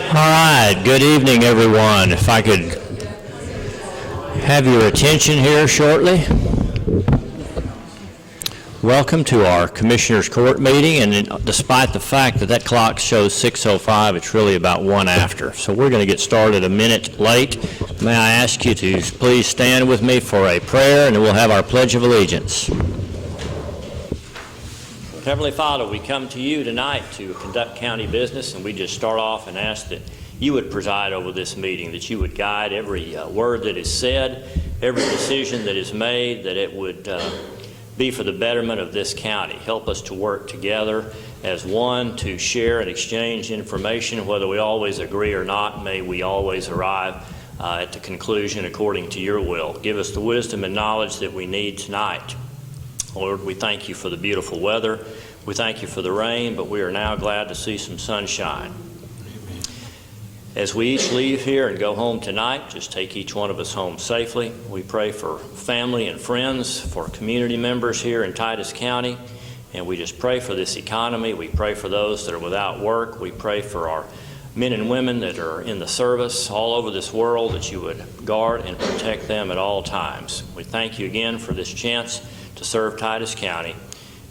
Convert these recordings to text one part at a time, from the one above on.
All right, good evening, everyone. If I could have your attention here shortly. Welcome to our Commissioners Court meeting, and despite the fact that that clock shows 6:05, it's really about 1 after. So we're going to get started a minute late. May I ask you to please stand with me for a prayer, and then we'll have our Pledge of Allegiance. Heavenly Father, we come to you tonight to conduct county business, and we just start off and ask that you would preside over this meeting, that you would guide every word that is said, every decision that is made, that it would be for the betterment of this county. Help us to work together as one to share and exchange information, whether we always agree or not. May we always arrive at the conclusion according to your will. Give us the wisdom and knowledge that we need tonight. Lord, we thank you for the beautiful weather. We thank you for the rain, but we are now glad to see some sunshine. Amen. As we each leave here and go home tonight, just take each one of us home safely. We pray for family and friends, for community members here in Titus County, and we just pray for this economy. We pray for those that are without work. We pray for our men and women that are in the service all over this world, that you would guard and protect them at all times. We thank you again for this chance to serve Titus County.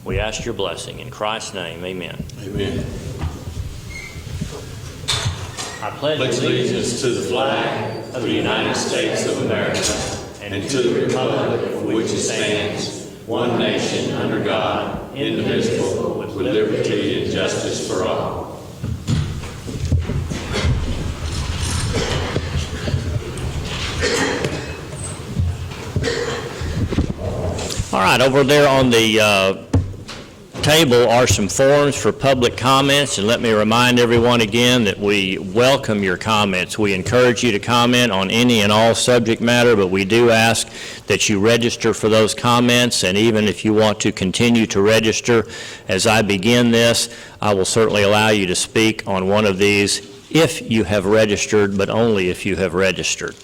We ask your blessing in Christ's name. Amen. Amen. I pledge allegiance to the flag of the United States of America and to the republic for which it stands, one nation under God, indivisible, with liberty and justice for all. All right, over there on the table are some forms for public comments, and let me remind everyone again that we welcome your comments. We encourage you to comment on any and all subject matter, but we do ask that you register for those comments, and even if you want to continue to register as I begin this, I will certainly allow you to speak on one of these if you have registered, but only if you have registered.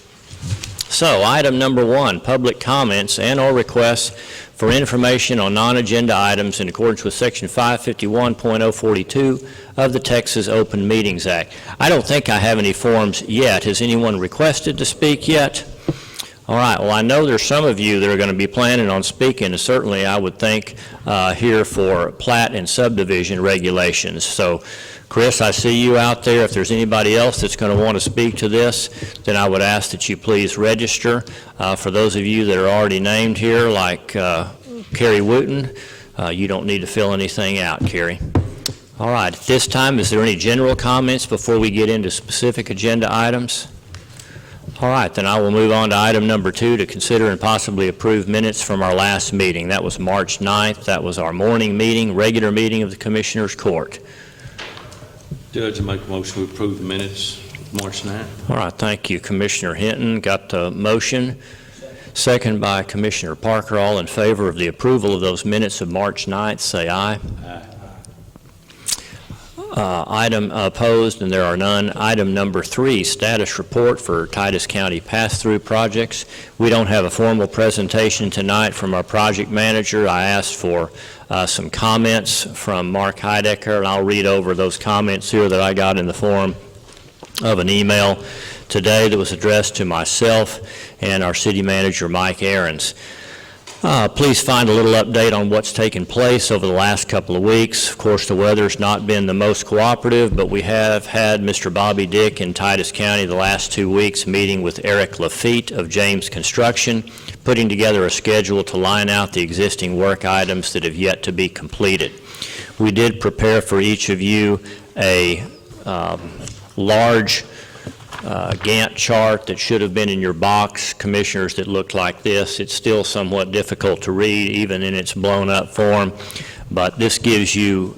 So, item number 1, public comments and or requests for information on non-agenda items in accordance with Section 551.042 of the Texas Open Meetings Act. I don't think I have any forms yet. Has anyone requested to speak yet? All right, well, I know there's some of you that are going to be planning on speaking, and certainly I would think here for plat and subdivision regulations. So, Chris, I see you out there. If there's anybody else that's going to want to speak to this, then I would ask that you please register. For those of you that are already named here, like Kerry Wootten, you don't need to fill anything out, Kerry. All right, at this time, is there any general comments before we get into specific agenda items? All right, then I will move on to item number 2 to consider and possibly approve minutes from our last meeting. That was March 9th. That was our morning meeting, regular meeting of the Commissioners Court. Judge, I make a motion to approve the minutes March 9th. All right, thank you, Commissioner Hinton. Got the motion. Second by Commissioner Parker. All in favor of the approval of those minutes of March 9th, say aye. Aye. Item opposed, and there are none. Item number 3, status report for Titus County pass-through projects. We don't have a formal presentation tonight from our project manager. I asked for some comments from Mark Heidecker, and I'll read over those comments here that I got in the form of an email today that was addressed to myself and our city manager, Mike Ahrens. Please find a little update on what's taken place over the last couple of weeks. Of course, the weather's not been the most cooperative, but we have had Mr. Bobby Dick in Titus County the last 2 weeks meeting with Eric Lafitte of James Construction, putting together a schedule to line out the existing work items that have yet to be completed. We did prepare for each of you a large Gantt chart that should have been in your box, commissioners, that looked like this. It's still somewhat difficult to read even in its blown up form, but this gives you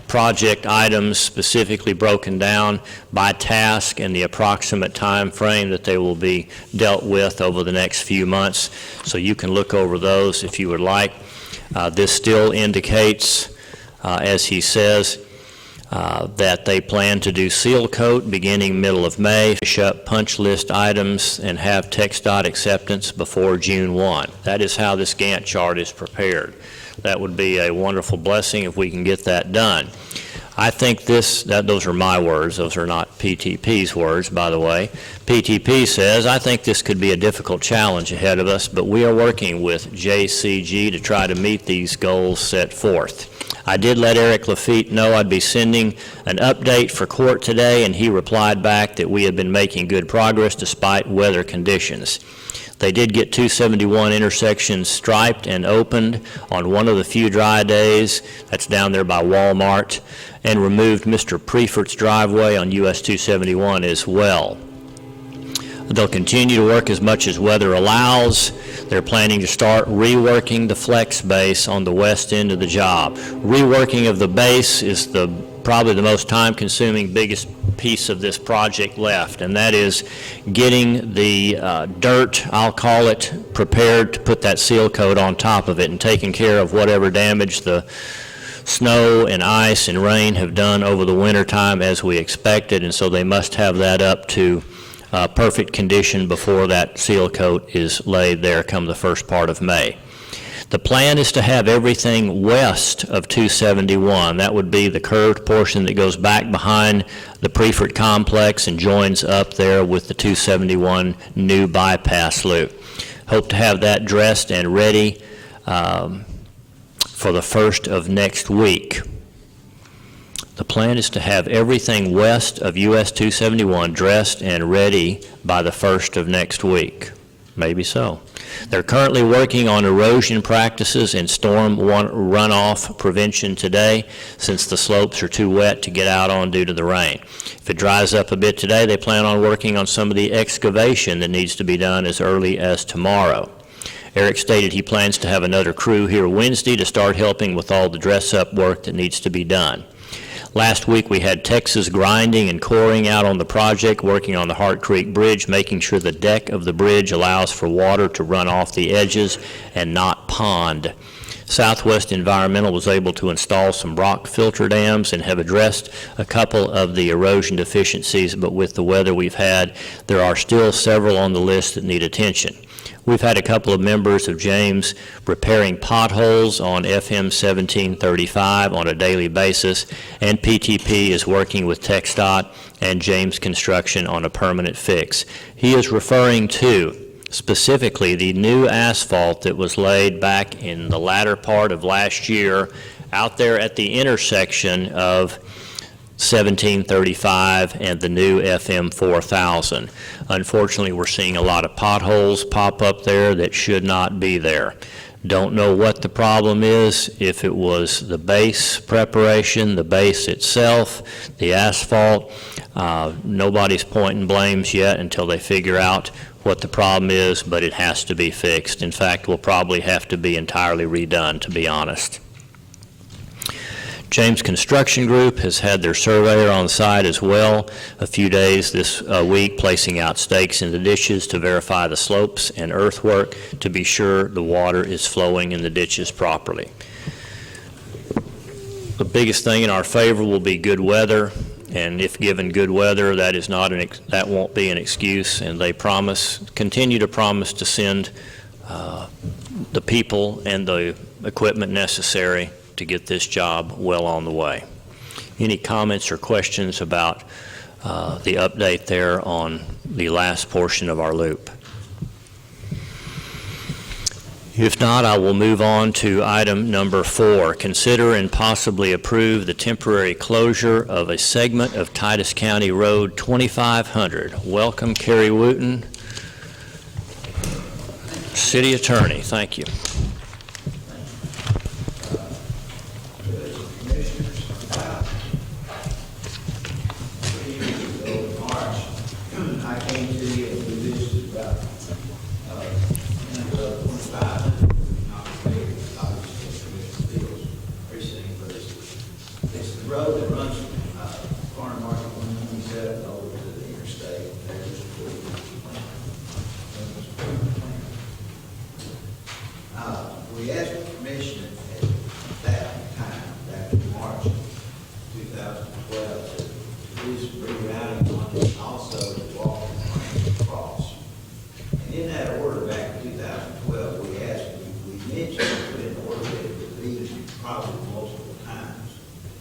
project items specifically broken down by task and the approximate time frame that they will be dealt with over the next few months, so you can look over those if you would like. This still indicates, as he says, that they plan to do seal coat beginning middle of May, finish up punch list items, and have TxDOT acceptance before June 1. That is how this Gantt chart is prepared. That would be a wonderful blessing if we can get that done. I think those are my words, those are not PTP's words, by the way. PTP says, I think this could be a difficult challenge ahead of us, but we are working with JCG to try to meet these goals set forth. I did let Eric Lafitte know I'd be sending an update for court today, and he replied back that we had been making good progress despite weather conditions. They did get 271 intersections striped and opened on one of the few dry days, that's down there by Walmart, and removed Mr. Prefert's driveway on US 271 as well. They'll continue to work as much as weather allows. They're planning to start reworking the flex base on the west end of the job. Reworking of the base is probably the most time-consuming, biggest piece of this project left, and that is getting the dirt, I'll call it, prepared to put that seal coat on top of it and taking care of whatever damage the snow and ice and rain have done over the winter time as we expected, and so they must have that up to perfect condition before that seal coat is laid there come the first part of May. The plan is to have everything west of 271. That would be the curved portion that goes back behind the Prefert complex and joins up there with the 271 new bypass loop. Hope to have that dressed and ready for the first of next week. The plan is to have everything west of US 271 dressed and ready by the first of next week. Maybe so. They're currently working on erosion practices and storm runoff prevention today, since the slopes are too wet to get out on due to the rain. If it dries up a bit today, they plan on working on some of the excavation that needs to be done as early as tomorrow. Eric stated he plans to have another crew here Wednesday to start helping with all the dress-up work that needs to be done. Last week, we had Texas grinding and coring out on the project, working on the Hart Creek Bridge, making sure the deck of the bridge allows for water to run off the edges and not pond. Southwest Environmental was able to install some rock filter dams and have addressed a couple of the erosion deficiencies, but with the weather we've had, there are still several on the list that need attention. We've had a couple of members of James repairing potholes on FM 1735 on a daily basis, and PTP is working with TxDOT and James Construction on a permanent fix. He is referring to specifically the new asphalt that was laid back in the latter part of last year out there at the intersection of 1735 and the new FM 4000. Unfortunately, we're seeing a lot of potholes pop up there that should not be there. Don't know what the problem is, if it was the base preparation, the base itself, the asphalt. Nobody's pointing blames yet until they figure out what the problem is, but it has to be fixed. In fact, will probably have to be entirely redone, to be honest. James Construction Group has had their surveyor on site as well a few days this week, placing out stakes in the ditches to verify the slopes and earthwork to be sure the water is flowing in the ditches properly. The biggest thing in our favor will be good weather, and if given good weather, that is not that won't be an excuse, and they continue to promise to send the people and the equipment necessary to get this job well on the way. Any comments or questions about the update there on the last portion of our loop? If not, I will move on to item number 4. Consider and possibly approve the temporary closure of a segment of Titus County Road 2500. Welcome, Kerry Wootten, City Attorney. Thank you. Road that runs from Corner Market 197 over to the interstate. We asked permission at that time, back in March 2012, to do some rerouting on it, also to walk the lane across. And in that order back in 2012, we asked, we mentioned, put in order that it would be probably multiple times.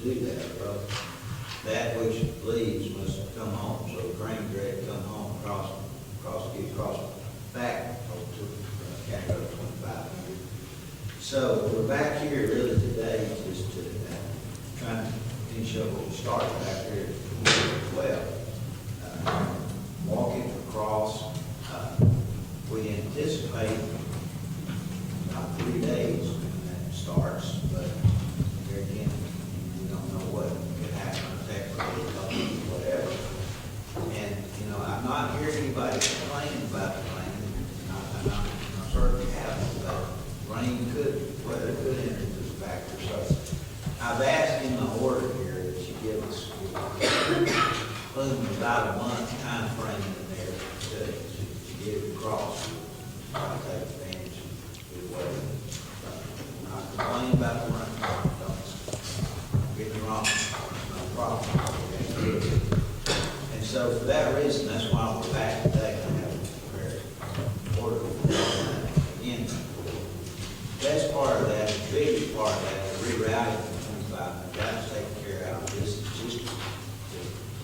do that. But that which leaves must come home, so the crane drag come home get across back to County Road 2500. So we're back here really today just to try to finish up what we started back here at 12. Walking across, we anticipate about 3 days when that starts, but here again, we don't know what could happen, technically, whatever. And, I'm not hearing anybody complaining about the rain, I'm certainly haven't, but weather could enter into the factor. So I've asked in the order here that you give us about a month time frame in there to get it across. I'll take advantage of the weather. Not complaining about the rain, don't get me wrong, it's no problem. And so for that reason, that's why we're back today. I have a prepared order. Again, best part of that, the biggest part of that, the rerouting from 25, that's taken care of. This is just to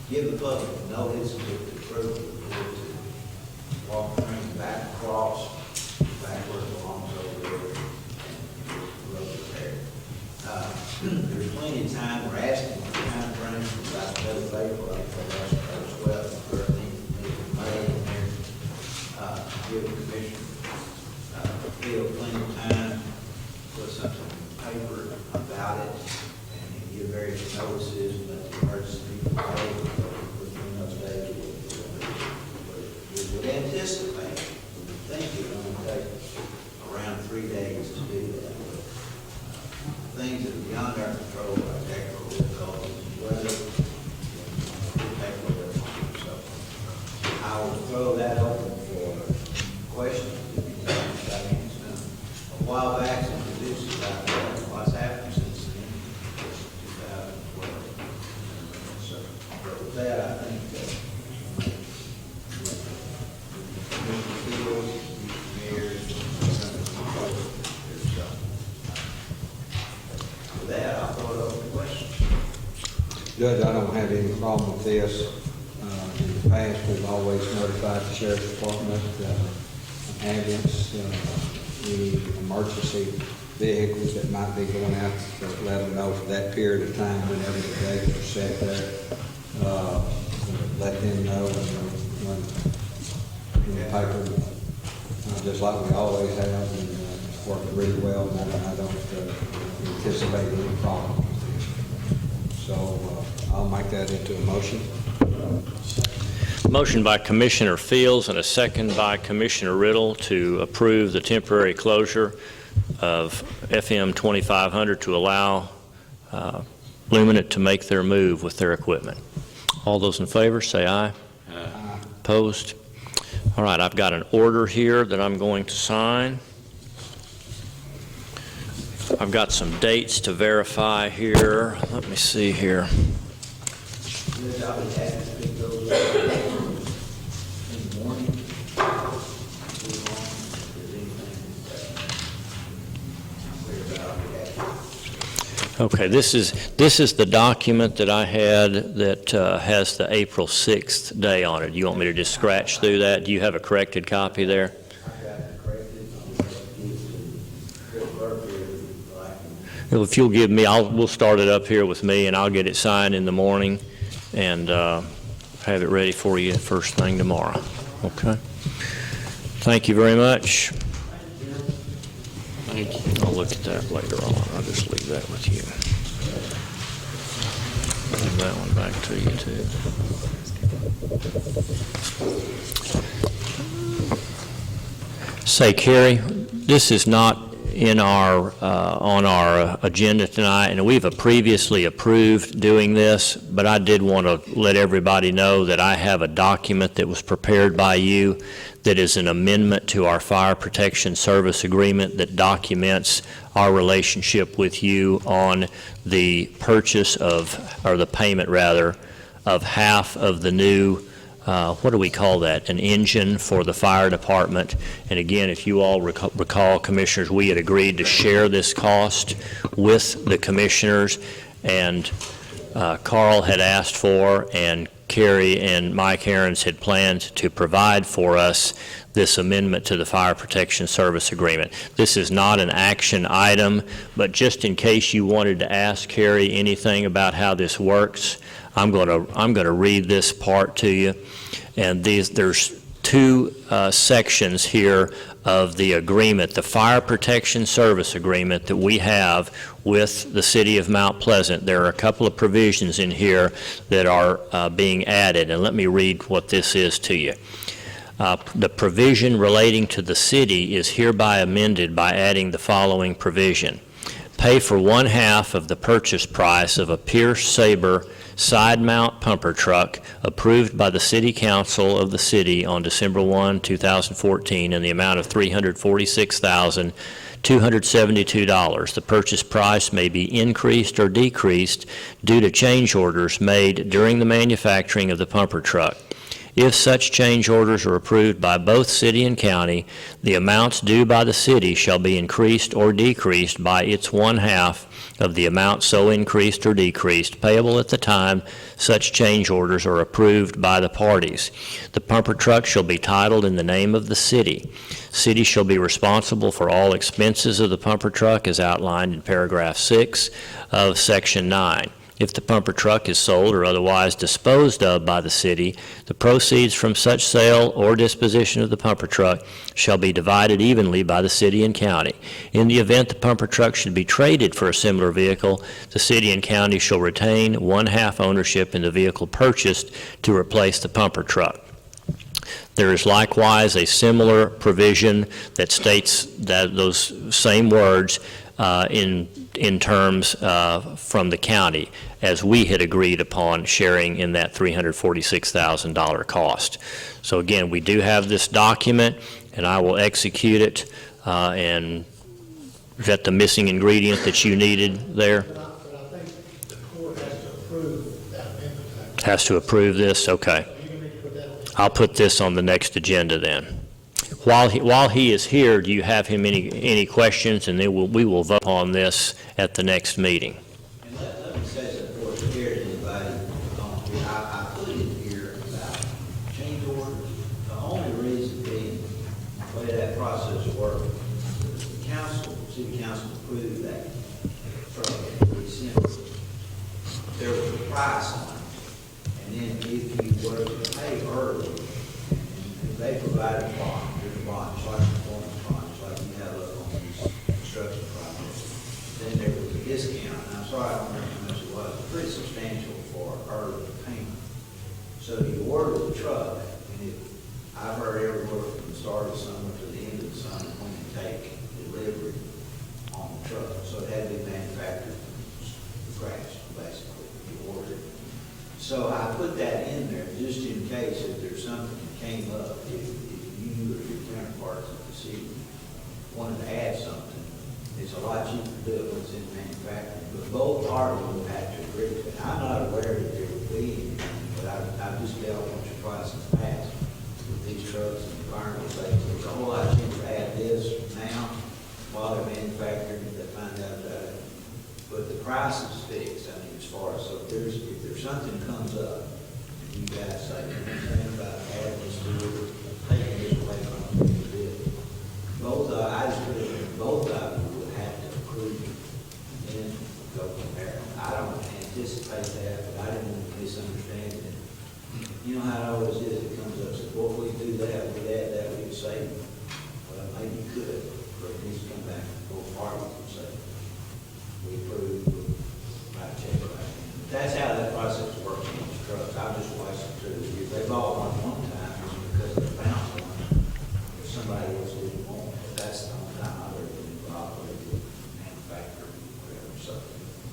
give the public notice, give the crew to walk the train back across, back where it belongs over there, and get the road repaired. There's plenty of time. We're asking for time frame from about the middle of April, I think that's 12th, 13th, May, and there. Give the commission feel plenty of time, put something in the paper about it, and give various notices, and let the emergency people know within those days. We would anticipate, we would think it would take around 3 days to do that. Things that are beyond our control, like technical difficulties, weather, will take a little bit longer. So I will throw that open for questions. A while back, some producers about what's happened since then, 2012. So with that, I think that with that, I'll throw it open to questions. Judge, I don't have any problem with this. In the past, we've always notified the sheriff's department, ambulance, any emergency vehicles that might be going out, to let them know for that period of time whenever the dates are set there. Let them know and run in the paper, just like we always have, and it's worked really well, and I don't anticipate any problem with this. So I'll make that into a motion. Motion by Commissioner Fields and a second by Commissioner Riddle to approve the temporary closure of FM 2500 to allow Luminant to make their move with their equipment. All those in favor, say aye. Aye. Opposed? All right, I've got an order here that I'm going to sign. I've got some dates to verify here. Let me see here. Judge, I'll be happy to speak those in the morning. If there's anything clear about, I'll be happy. Okay, this is the document that I had that has the April 6th day on it. You want me to just scratch through that? Do you have a corrected copy there? I got it corrected. I'm going to give it to Chris Burke here, like, Well, if you'll give me, we'll start it up here with me, and I'll get it signed in the morning and have it ready for you first thing tomorrow. Okay? Thank you very much. Thank you. I'll look at that later on. I'll just leave that with you. Give that one back to you, too. Say, Kerry, this is not in our on our agenda tonight, and we've previously approved doing this, but I did want to let everybody know that I have a document that was prepared by you that is an amendment to our Fire Protection Service Agreement that documents our relationship with you on the purchase of, or the payment rather, of half of the new what do we call that? An engine for the fire department. And again, if you all recall, commissioners, we had agreed to share this cost with the commissioners. and Carl had asked for, and Kerry and Mike Aarons had planned to provide for us this amendment to the Fire Protection Service Agreement. This is not an action item, but just in case you wanted to ask Kerry anything about how this works, I'm going to read this part to you. And there's two sections here of the agreement, the Fire Protection Service Agreement that we have with the City of Mount Pleasant. There are a couple of provisions in here that are being added, and let me read what this is to you. The provision relating to the city is hereby amended by adding the following provision. Pay for 1/2 of the purchase price of a Pierce Saber side mount pumper truck approved by the City Council of the city on December 1, 2014 in the amount of $346,272. The purchase price may be increased or decreased due to change orders made during the manufacturing of the pumper truck. If such change orders are approved by both city and county, the amounts due by the city shall be increased or decreased by its 1/2 of the amount so increased or decreased, payable at the time such change orders are approved by the parties. The pumper truck shall be titled in the name of the city. City shall be responsible for all expenses of the pumper truck as outlined in paragraph 6 of section 9. If the pumper truck is sold or otherwise disposed of by the city, the proceeds from such sale or disposition of the pumper truck shall be divided evenly by the city and county. In the event the pumper truck should be traded for a similar vehicle, the city and county shall retain 1/2 ownership in the vehicle purchased to replace the pumper truck. There is likewise a similar provision that states that those same words in terms from the county, as we had agreed upon sharing in that $346,000 cost. So again, we do have this document, and I will execute it. And is that the missing ingredient that you needed there? But I think the court has to approve that amendment. Has to approve this? Okay. So you need to put that on. I'll put this on the next agenda then. While he is here, do you have him any questions? And then we will vote on this at the next meeting. And let me say something before it's clear to anybody. I put in here about change orders. The only reason being, the way that process works, the council, city council approved that truck in December. There was a price on it. And then if you were to pay early, and they provided a bond, bonds, like performance bonds, like you have on these construction projects. Then there was a discount, and I'm sorry, I don't remember how much it was, pretty substantial for early payment. So you order the truck, and I've heard everywhere from the start of the summer to the end of the summer when you take delivery on the truck. So it had to be manufactured from scratch, basically, you order it. So I put that in there just in case if there's something that came up, if you or your counterparts at the city wanted to add something, it's a lot cheaper to do it when it's in manufacturing. But both parties would have to agree to it. I'm not aware that there would be anything, but I've just dealt once or twice in the past with these trucks and environmental safety. It's a whole lot cheaper to add this now while they're manufacturing if they find out about it. But the price is fixed, I mean, as far as, so if there's something comes up, you guys say, anything about adding this to it, taking this away from them, you do it. I just put it in, both of you would have to approve it, and then go from there. I don't anticipate that, but I didn't want to misunderstand it. You know how it always is, it comes up, says, well, if we do that, we add that, we could save it. Well, maybe you could, but it needs to come back from both parties and say, we approve, write a check right. That's how that process works on those trucks. I've just watched them through. If they bought one time, it's because they found one, or somebody else didn't want it. But that's the only time I've ever been involved with manufacturing, whatever. So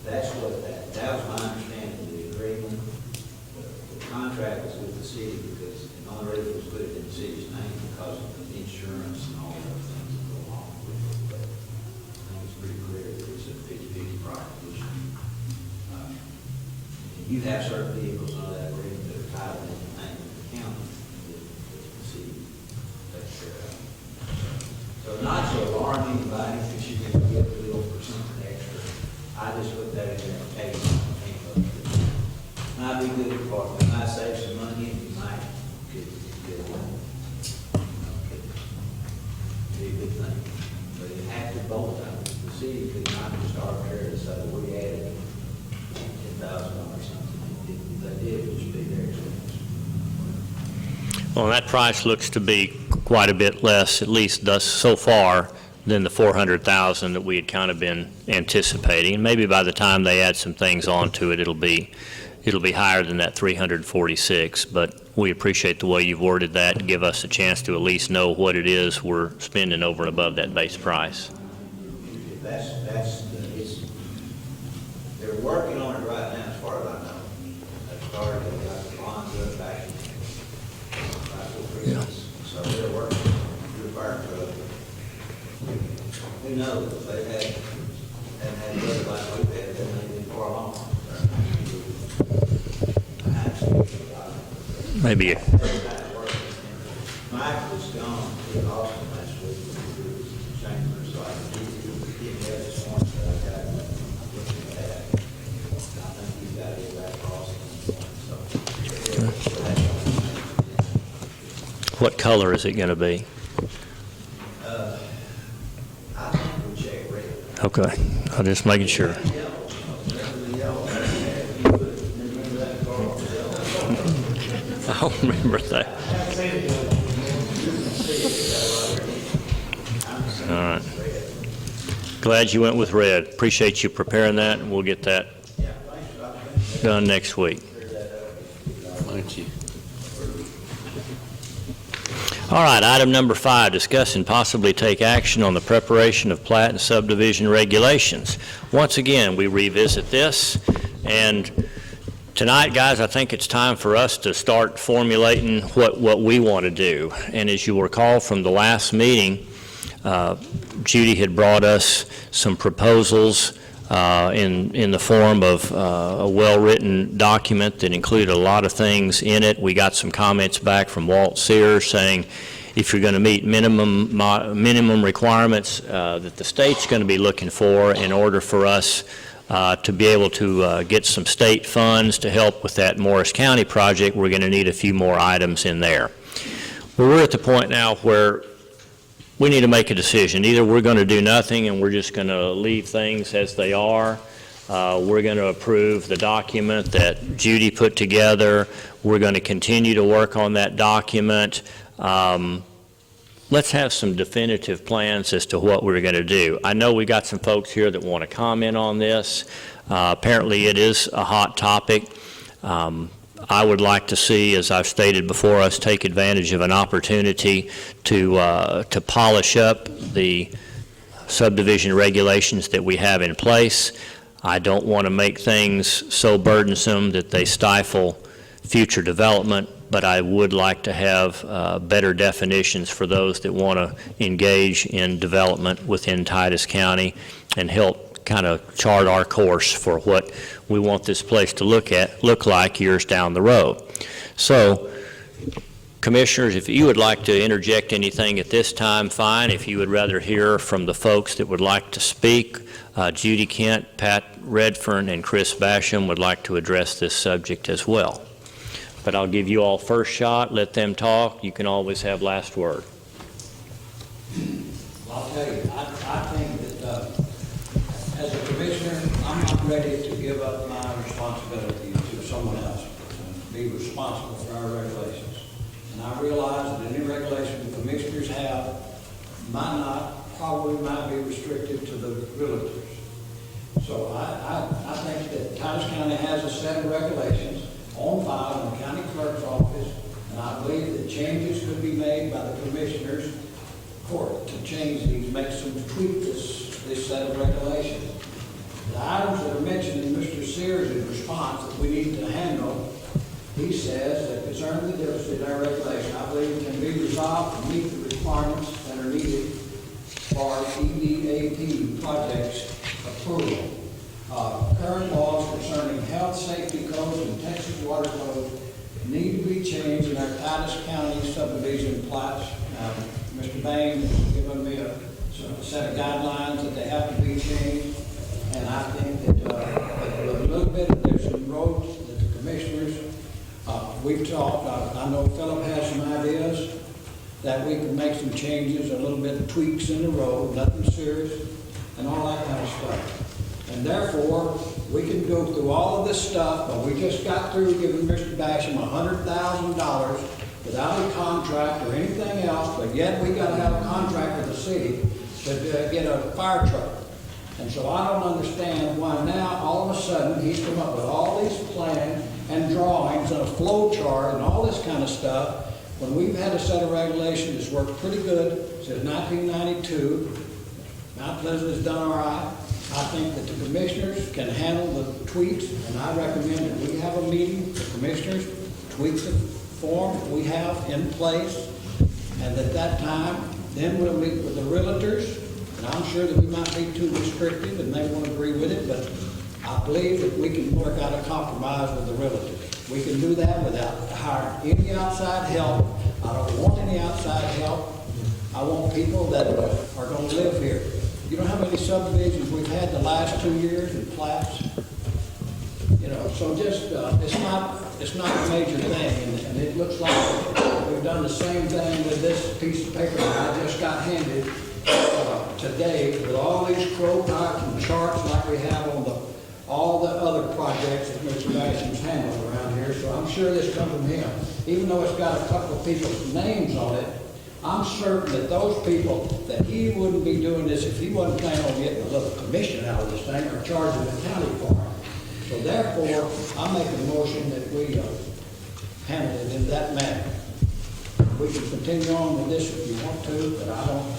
that's what that was my understanding of the agreement. The contract was with the city because, and the only reason it was put in the city's name because of the insurance and all the other things that go along with it. But I think it's pretty clear that it's a 50-50 proposition. You have certain vehicles under that agreement that are titled in the name of the county that the city takes care of. So not to alarm anybody that you're going to get a bill for something extra. I just put that in there in case be good for, it might save some money, and you might could be a good thing. But it had to both of them. The city could not just arbitrarily say, we added $10,000 or something. If they did, it would just be their expense. Well, that price looks to be quite a bit less, at least thus so far, than the $400,000 that we had kind of been anticipating. Maybe by the time they add some things onto it, it'll be higher than that 346. But we appreciate the way you've worded that and give us a chance to at least know what it is we're spending over and above that base price. They're working on it right now, as far as I know. They started, they got the bonds up back before Christmas. So they're working on the fire truck. Who knows, if they haven't had weather like we've had, they may be far along. Maybe. Mike was gone to Austin last week when he was in Chambers, so I can give him this one, but I got looking at that. I think he's got to get back to Austin. So, What color is it going to be? I think we'll check red. Okay, I'm just making sure. Remember the yellow? Remember that car was yellow? I don't remember that. All right. Glad you went with red. Appreciate you preparing that, and we'll get that done next week. Thank you. All right, item number 5, discuss and possibly take action on the preparation of plat and subdivision regulations. Once again, we revisit this, and tonight, guys, I think it's time for us to start formulating what we want to do. And as you recall from the last meeting, Judy had brought us some proposals in the form of a well-written document that included a lot of things in it. We got some comments back from Walt Sears saying if you're going to meet minimum requirements that the state's going to be looking for in order for us to be able to get some state funds to help with that Morris County project, we're going to need a few more items in there. Well, we're at the point now where we need to make a decision. Either we're going to do nothing and we're just going to leave things as they are. We're going to approve the document that Judy put together. We're going to continue to work on that document. Let's have some definitive plans as to what we're going to do. I know we got some folks here that want to comment on this. Apparently it is a hot topic. I would like to see, as I've stated before, us take advantage of an opportunity to polish up the subdivision regulations that we have in place. I don't want to make things so burdensome that they stifle future development, but I would like to have better definitions for those that want to engage in development within Titus County and help kind of chart our course for what we want this place to look like years down the road. So, Commissioners, if you would like to interject anything at this time, fine. If you would rather hear from the folks that would like to speak, Judy Kent, Pat Redfern, and Chris Basham would like to address this subject as well. But I'll give you all first shot, let them talk. You can always have last word. I'll tell you, I think that as a commissioner, I'm not ready to give up my responsibility to someone else, to be responsible for our regulations. And I realize that any regulation the commissioners have probably might be restricted to the realtors. So I think that Titus County has a set of regulations on file in the county clerk's office, and I believe that changes could be made by the commissioners court to change these, make some tweak this set of regulations. The items that are mentioned in Mr. Sears' response that we need to handle, he says that concerning the deficit in our regulation, I believe it can be resolved to meet the requirements that are needed for EDAP projects approval. Current laws concerning health, safety codes, and Texas water code need to be changed in our Titus County subdivision plats. Mr. Bain has given me a set of guidelines that they have to be changed, and I think that a little bit, there's some roads that the commissioners we've talked, I know Philip has some ideas that we can make some changes, a little bit of tweaks in the road, nothing serious, and all that kind of stuff. And therefore, we can go through all of this stuff, but we just got through giving Mr. Basham $100,000 without a contract or anything else, but yet we gotta have a contract with the city to get a fire truck. And so I don't understand why now, all of a sudden, he's come up with all these plans and drawings and a flow chart and all this kind of stuff, when we've had a set of regulations that's worked pretty good since 1992. Mount Pleasant has done all right. I think that the commissioners can handle the tweaks, and I recommend that we have a meeting, the commissioners tweak the form that we have in place, and at that time, then we'll meet with the realtors, and I'm sure that we might be too restrictive, and they won't agree with it, but I believe that we can work out a compromise with the realtors. We can do that without hiring any outside help. I don't want any outside help. I want people that are going to live here. You know how many subdivisions we've had the last 2 years and plats? You know, so just, it's not a major thing, and it looks like we've done the same thing with this piece of paper that I just got handed today, with all these crow dots and charts like we have on all the other projects that Mr. Basham's handled around here, so I'm sure this comes from him. Even though it's got a couple of people's names on it, I'm certain that those people, that he wouldn't be doing this if he wasn't planning on getting a little commission out of this thing or charging the county for it. So therefore, I make a motion that we handle it in that manner. We can continue on with this if you want to, but I don't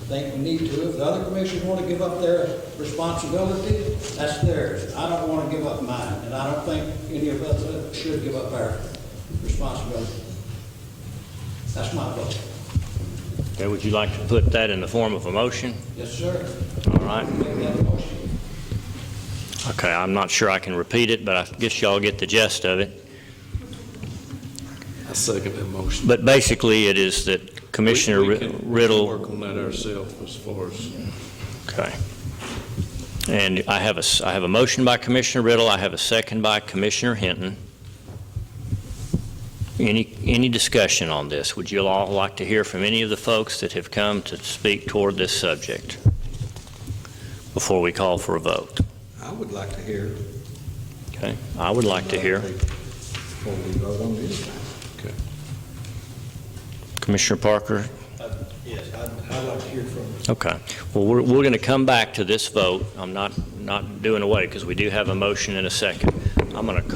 think we need to. If the other commissioners want to give up their responsibility, that's theirs. I don't want to give up mine, and I don't think any of us should give up our responsibility. That's my vote. Okay, would you like to put that in the form of a motion? Yes, sir. All right. Make that a motion. Okay, I'm not sure I can repeat it, but I guess y'all get the gist of it. I second that motion. But basically, it is that Commissioner We can Riddle... work on that ourselves as far as... Okay. And I have a motion by Commissioner Riddle. I have a second by Commissioner Hinton. Any discussion on this? Would you all like to hear from any of the folks that have come to speak toward this subject before we call for a vote? I would like to hear. Okay, I would like to hear. Before we vote on this. Okay. Commissioner Parker? Yes, I'd like to hear from you. Okay. Well, we're going to come back to this vote. I'm not doing away because we do have a motion in a second. I'm going to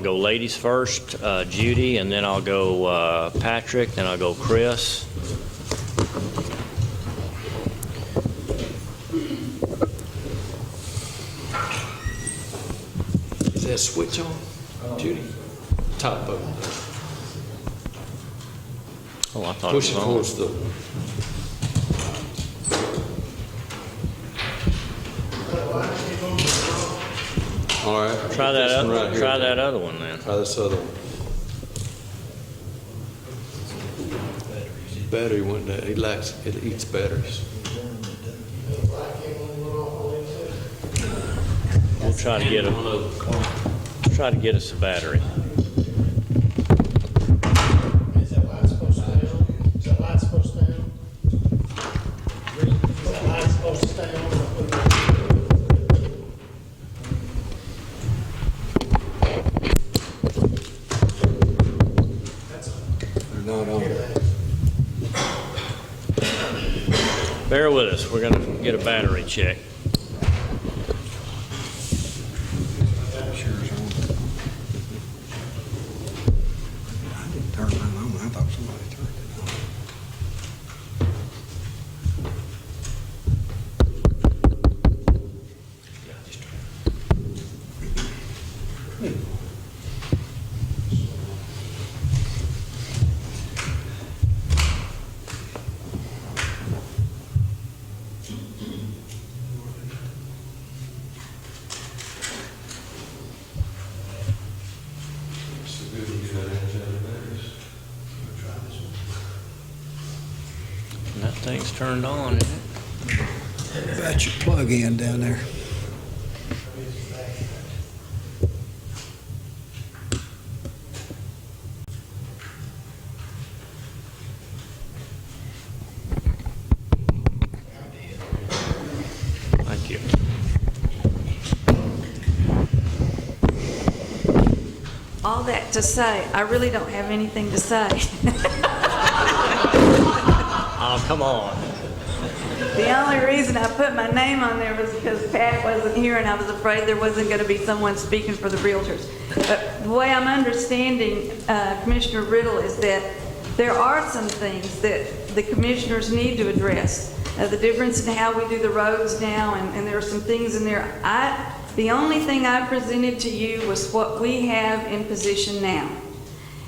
go ladies first, Judy, and then I'll go Patrick, then I'll go Chris. Is that switch on, Judy? Top button. Oh, I thought Push it it was on. towards the... All right. Try that This one right other, here. try that other one then. Try this other one. Battery went down. It eats batteries. We'll try to get us a battery. Is that light supposed to stay on? Is that light supposed to stay on? Is that light supposed to stay on? They're not on. Bear with us. We're going to get a battery check. Sure is on. I didn't turn mine on. I thought somebody turned it on. And that thing's turned on, isn't it? That's your plug-in down there. all that to say, I really don't have anything to say. Oh, come on. The only reason I put my name on there was because Pat wasn't here and I was afraid there wasn't going to be someone speaking for the realtors. But the way I'm understanding Commissioner Riddle is that there are some things that the commissioners need to address. The difference in how we do the roads now, and there are some things in there. The only thing I presented to you was what we have in position now.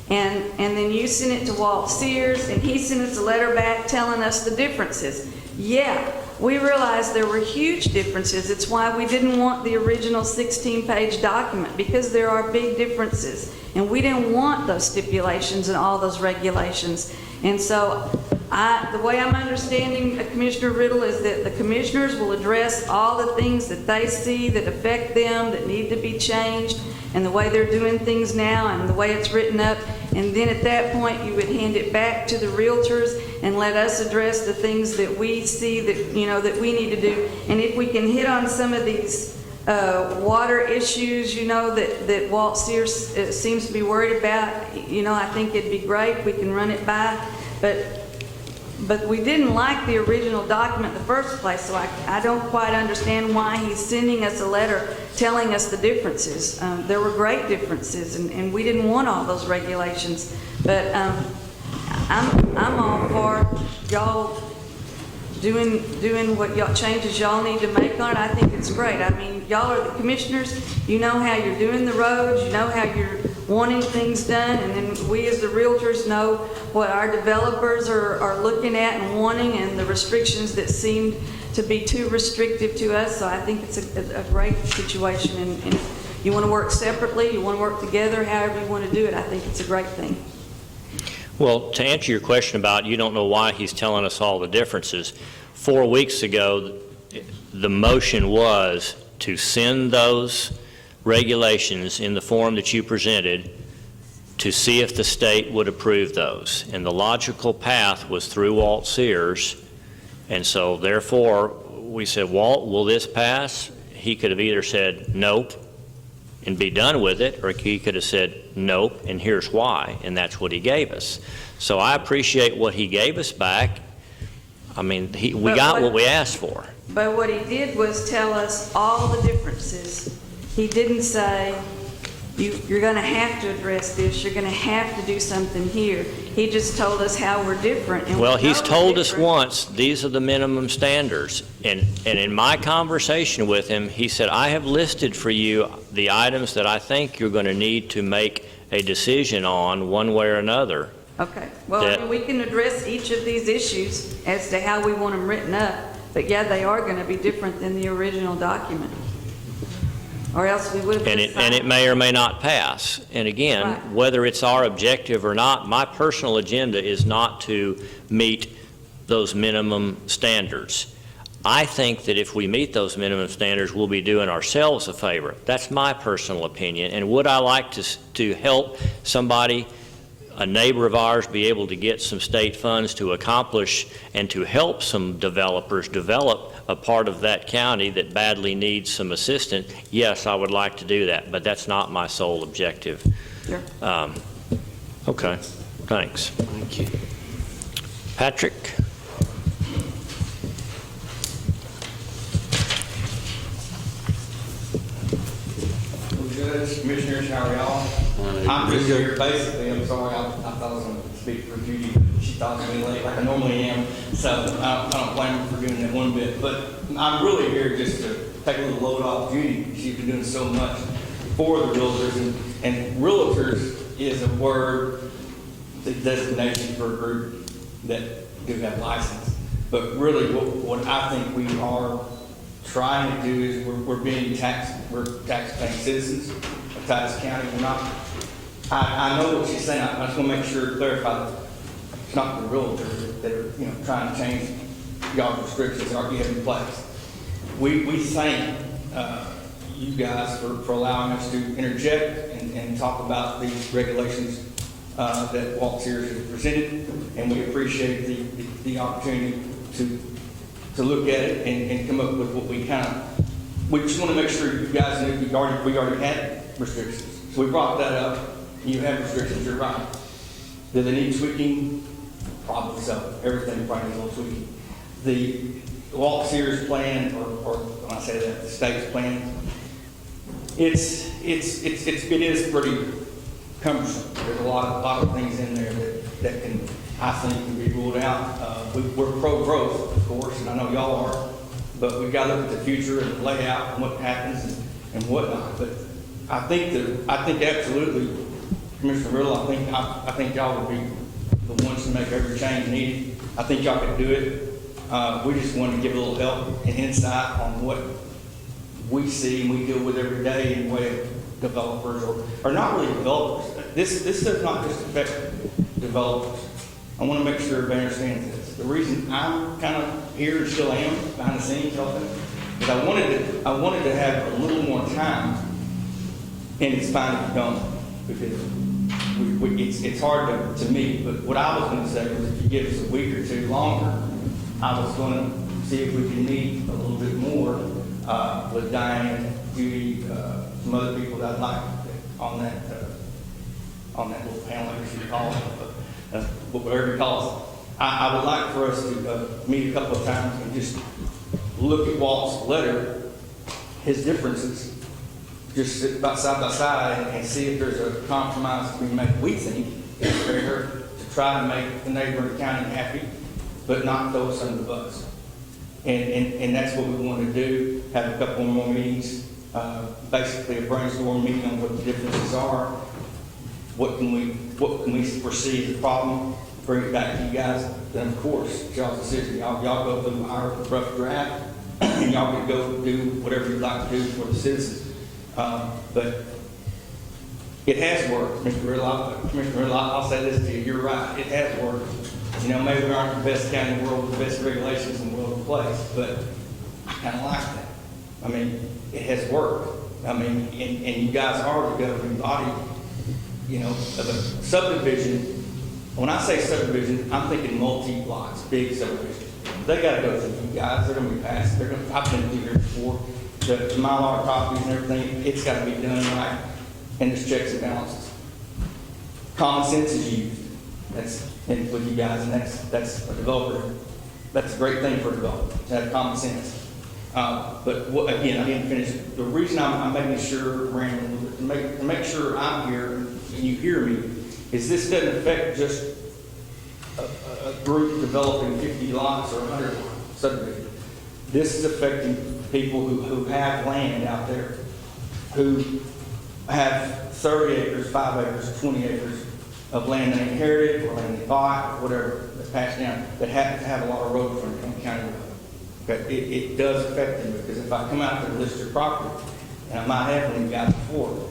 And then you sent it to Walt Sears, and he sent us a letter back telling us the differences. Yeah, we realized there were huge differences. It's why we didn't want the original 16-page document, because there are big differences. And we didn't want those stipulations and all those regulations. And so the way I'm understanding Commissioner Riddle is that the commissioners will address all the things that they see that affect them, that need to be changed, and the way they're doing things now and the way it's written up. And then at that point, you would hand it back to the realtors and let us address the things that we see that, you know, that we need to do. And if we can hit on some of these water issues, you know, that Walt Sears seems to be worried about, you know, I think it'd be great. We can run it by. But we didn't like the original document in the first place, so I don't quite understand why he's sending us a letter telling us the differences. There were great differences, and we didn't want all those regulations. But I'm all for y'all doing what y'all changes y'all need to make on it. I think it's great. I mean, y'all are the commissioners. You know how you're doing the roads. You know how you're wanting things done, and then we as the realtors know what our developers are looking at and wanting, and the restrictions that seem to be too restrictive to us. So I think it's a great situation, and you want to work separately, you want to work together, however you want to do it, I think it's a great thing. Well, to answer your question about you don't know why he's telling us all the differences, 4 weeks ago, the motion was to send those regulations in the form that you presented to see if the state would approve those. And the logical path was through Walt Sears. And so therefore, we said, Walt, will this pass? He could have either said nope and be done with it, or he could have said nope and here's why, and that's what he gave us. So I appreciate what he gave us back. I mean, we got what we asked for. But what he did was tell us all the differences. He didn't say, you're going to have to address this, you're going to have to do something here. He just told us how we're different. And Well, we know he's we're told us different. once, these are the minimum standards. And in my conversation with him, he said, I have listed for you the items that I think you're going to need to make a decision on one way or another. Okay, well, I mean, we can address each of these issues as to how we want them written up, but yeah, they are going to be different than the original document. Or else we would have And it may or may not pass. And again, Right. whether it's our objective or not, my personal agenda is not to meet those minimum standards. I think that if we meet those minimum standards, we'll be doing ourselves a favor. That's my personal opinion. And would I like to help somebody, a neighbor of ours, be able to get some state funds to accomplish and to help some developers develop a part of that county that badly needs some assistance? Yes, I would like to do that, but that's not my sole objective. Sure. Okay, thanks. Thank you. Patrick? Judge, Commissioners, how are y'all? I'm just here, basically, I'm sorry, I thought I was going to speak for Judy, but she thought to me late like I normally am, so I don't blame her for doing that one bit. But I'm really here just to take a little load off Judy. She's been doing so much for the realtors, and realtors is a word, the designation for a group that do have license. But really, what I think we are trying to do is we're tax-paying citizens of Titus County. We're not. I know what she's saying. I just want to make sure to clarify that it's not the realtors that are trying to change y'all's restrictions that already have in place. We thank you guys for allowing us to interject and talk about these regulations that Walt Sears has presented, and we appreciate the opportunity to look at it and come up with what we just want to make sure you guys knew we already had restrictions. So we brought that up you have restrictions, you're right. Do they need tweaking? Probably so. Everything probably needs a little tweaking. The Walt Sears plan, or when I say that, the state's plan, it is pretty cumbersome. There's a lot of things in there that can, I think, can be ruled out. We're pro-growth, of course, and I know y'all are, but we've got to look at the future and the layout and what happens and whatnot. But I think absolutely, Commissioner Riddle, I think y'all would be the ones to make every change needed. I think y'all could do it. We just wanted to give a little help and insight on what we see and we deal with every day in the way of developers, or not really developers. This does not just affect developers. I want to make sure everybody understands this. The reason I'm kind of here and still am behind the scenes helping is I wanted to have a little more time, and it's finally done, because it's hard to meet. But what I was going to say was, if you give us a week or two longer, I was going to see if we can meet a little bit more with Diane, Judy, some other people that I'd like on that little panel, I guess you call it, whatever you call it. I would like for us to meet a couple of times and just look at Walt's letter, his differences, just sit side by side and see if there's a compromise we make. We think it's fair to try to make the neighboring county happy, but not throw us under the bus. And that's what we want to do, have a couple more meetings, basically a brainstorm meeting on what the differences are, what can we foresee as a problem, bring it back to you guys, then of course, it's y'all's decision. Y'all go through our rough draft, and y'all can go do whatever you'd like to do for the citizens. But it has worked, Mr. Riddle, I'll say this to you, you're right, it has worked. You know, maybe we aren't the best county in the world with the best regulations in the world of place, but I kind of like that. I mean, it has worked. I mean, and you guys are the governing body, you know, of a subdivision. When I say subdivision, I'm thinking multi-lots, big subdivision. They got to go through you guys. They're going to be passed. I've been through here before. The Mylar copies and everything, it's got to be done right. And there's checks and balances. Common sense is used. That's with you guys, and that's a developer. That's a great thing for a developer to have common sense. But again, I didn't finish. The reason I'm making sure, Randall, to make sure I'm here and you hear me, is this doesn't affect just a group developing 50 lots or 100 subdivisions. This is affecting people who have land out there, who have 30 acres, 5 acres, 20 acres of land they inherited or land they bought, or whatever, that's passed down, that happen to have a lot of road frontage on county road. Okay, it does affect them, because if I come out there and list your property, and I might have one you guys before,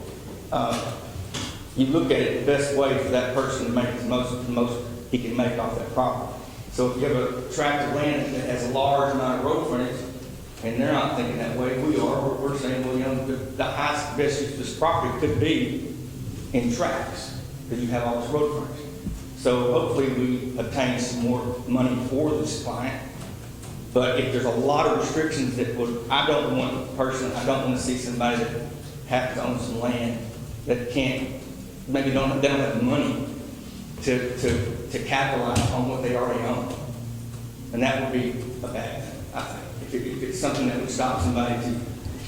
you look at it, the best way for that person to make the most he can make off that property. So if you have a tract of land that has a large amount of road frontage, and they're not thinking that way, we are, we're saying, well, you know, the highest, best use of this property could be in tracts, because you have all this road frontage. So hopefully we obtain some more money for this client. But if there's a lot of restrictions that I don't want to see somebody that happens to own some land that can't, maybe they don't have the money to capitalize on what they already own. And that would be a bad thing, I think. If it's something that would stop somebody to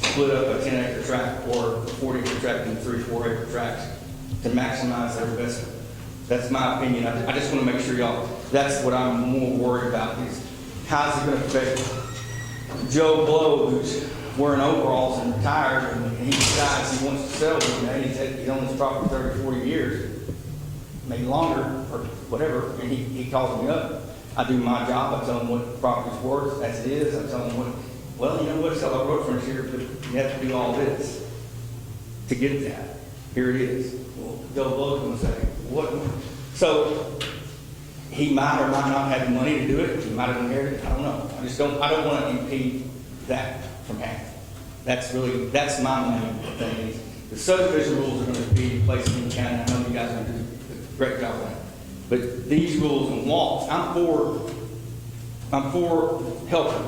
split up a 10-acre tract or a 40-acre tract into 3 or 4-acre tracts to maximize their investment. That's my opinion. I just want to make sure y'all, that's what I'm more worried about, is how's it going to affect Joe Blow, who's wearing overalls and retired, and he decides he wants to sell one day, and he's owned this property 30, 40 years, maybe longer, or whatever, and he calls me up. I do my job. I tell him what the property's worth as it is. I tell him well, you know what, it's got a lot of road frontage here, but you have to do all this to get that. Here it is. Well, Joe Blow's going to say, what? So he might or might not have the money to do it. He might have inherited it. I don't know. I don't want to impede that from happening. That's my main thing. Is the subdivision rules are going to be in place in the county. I know you guys are going to do a great job on that. But these rules and walls, I'm for helping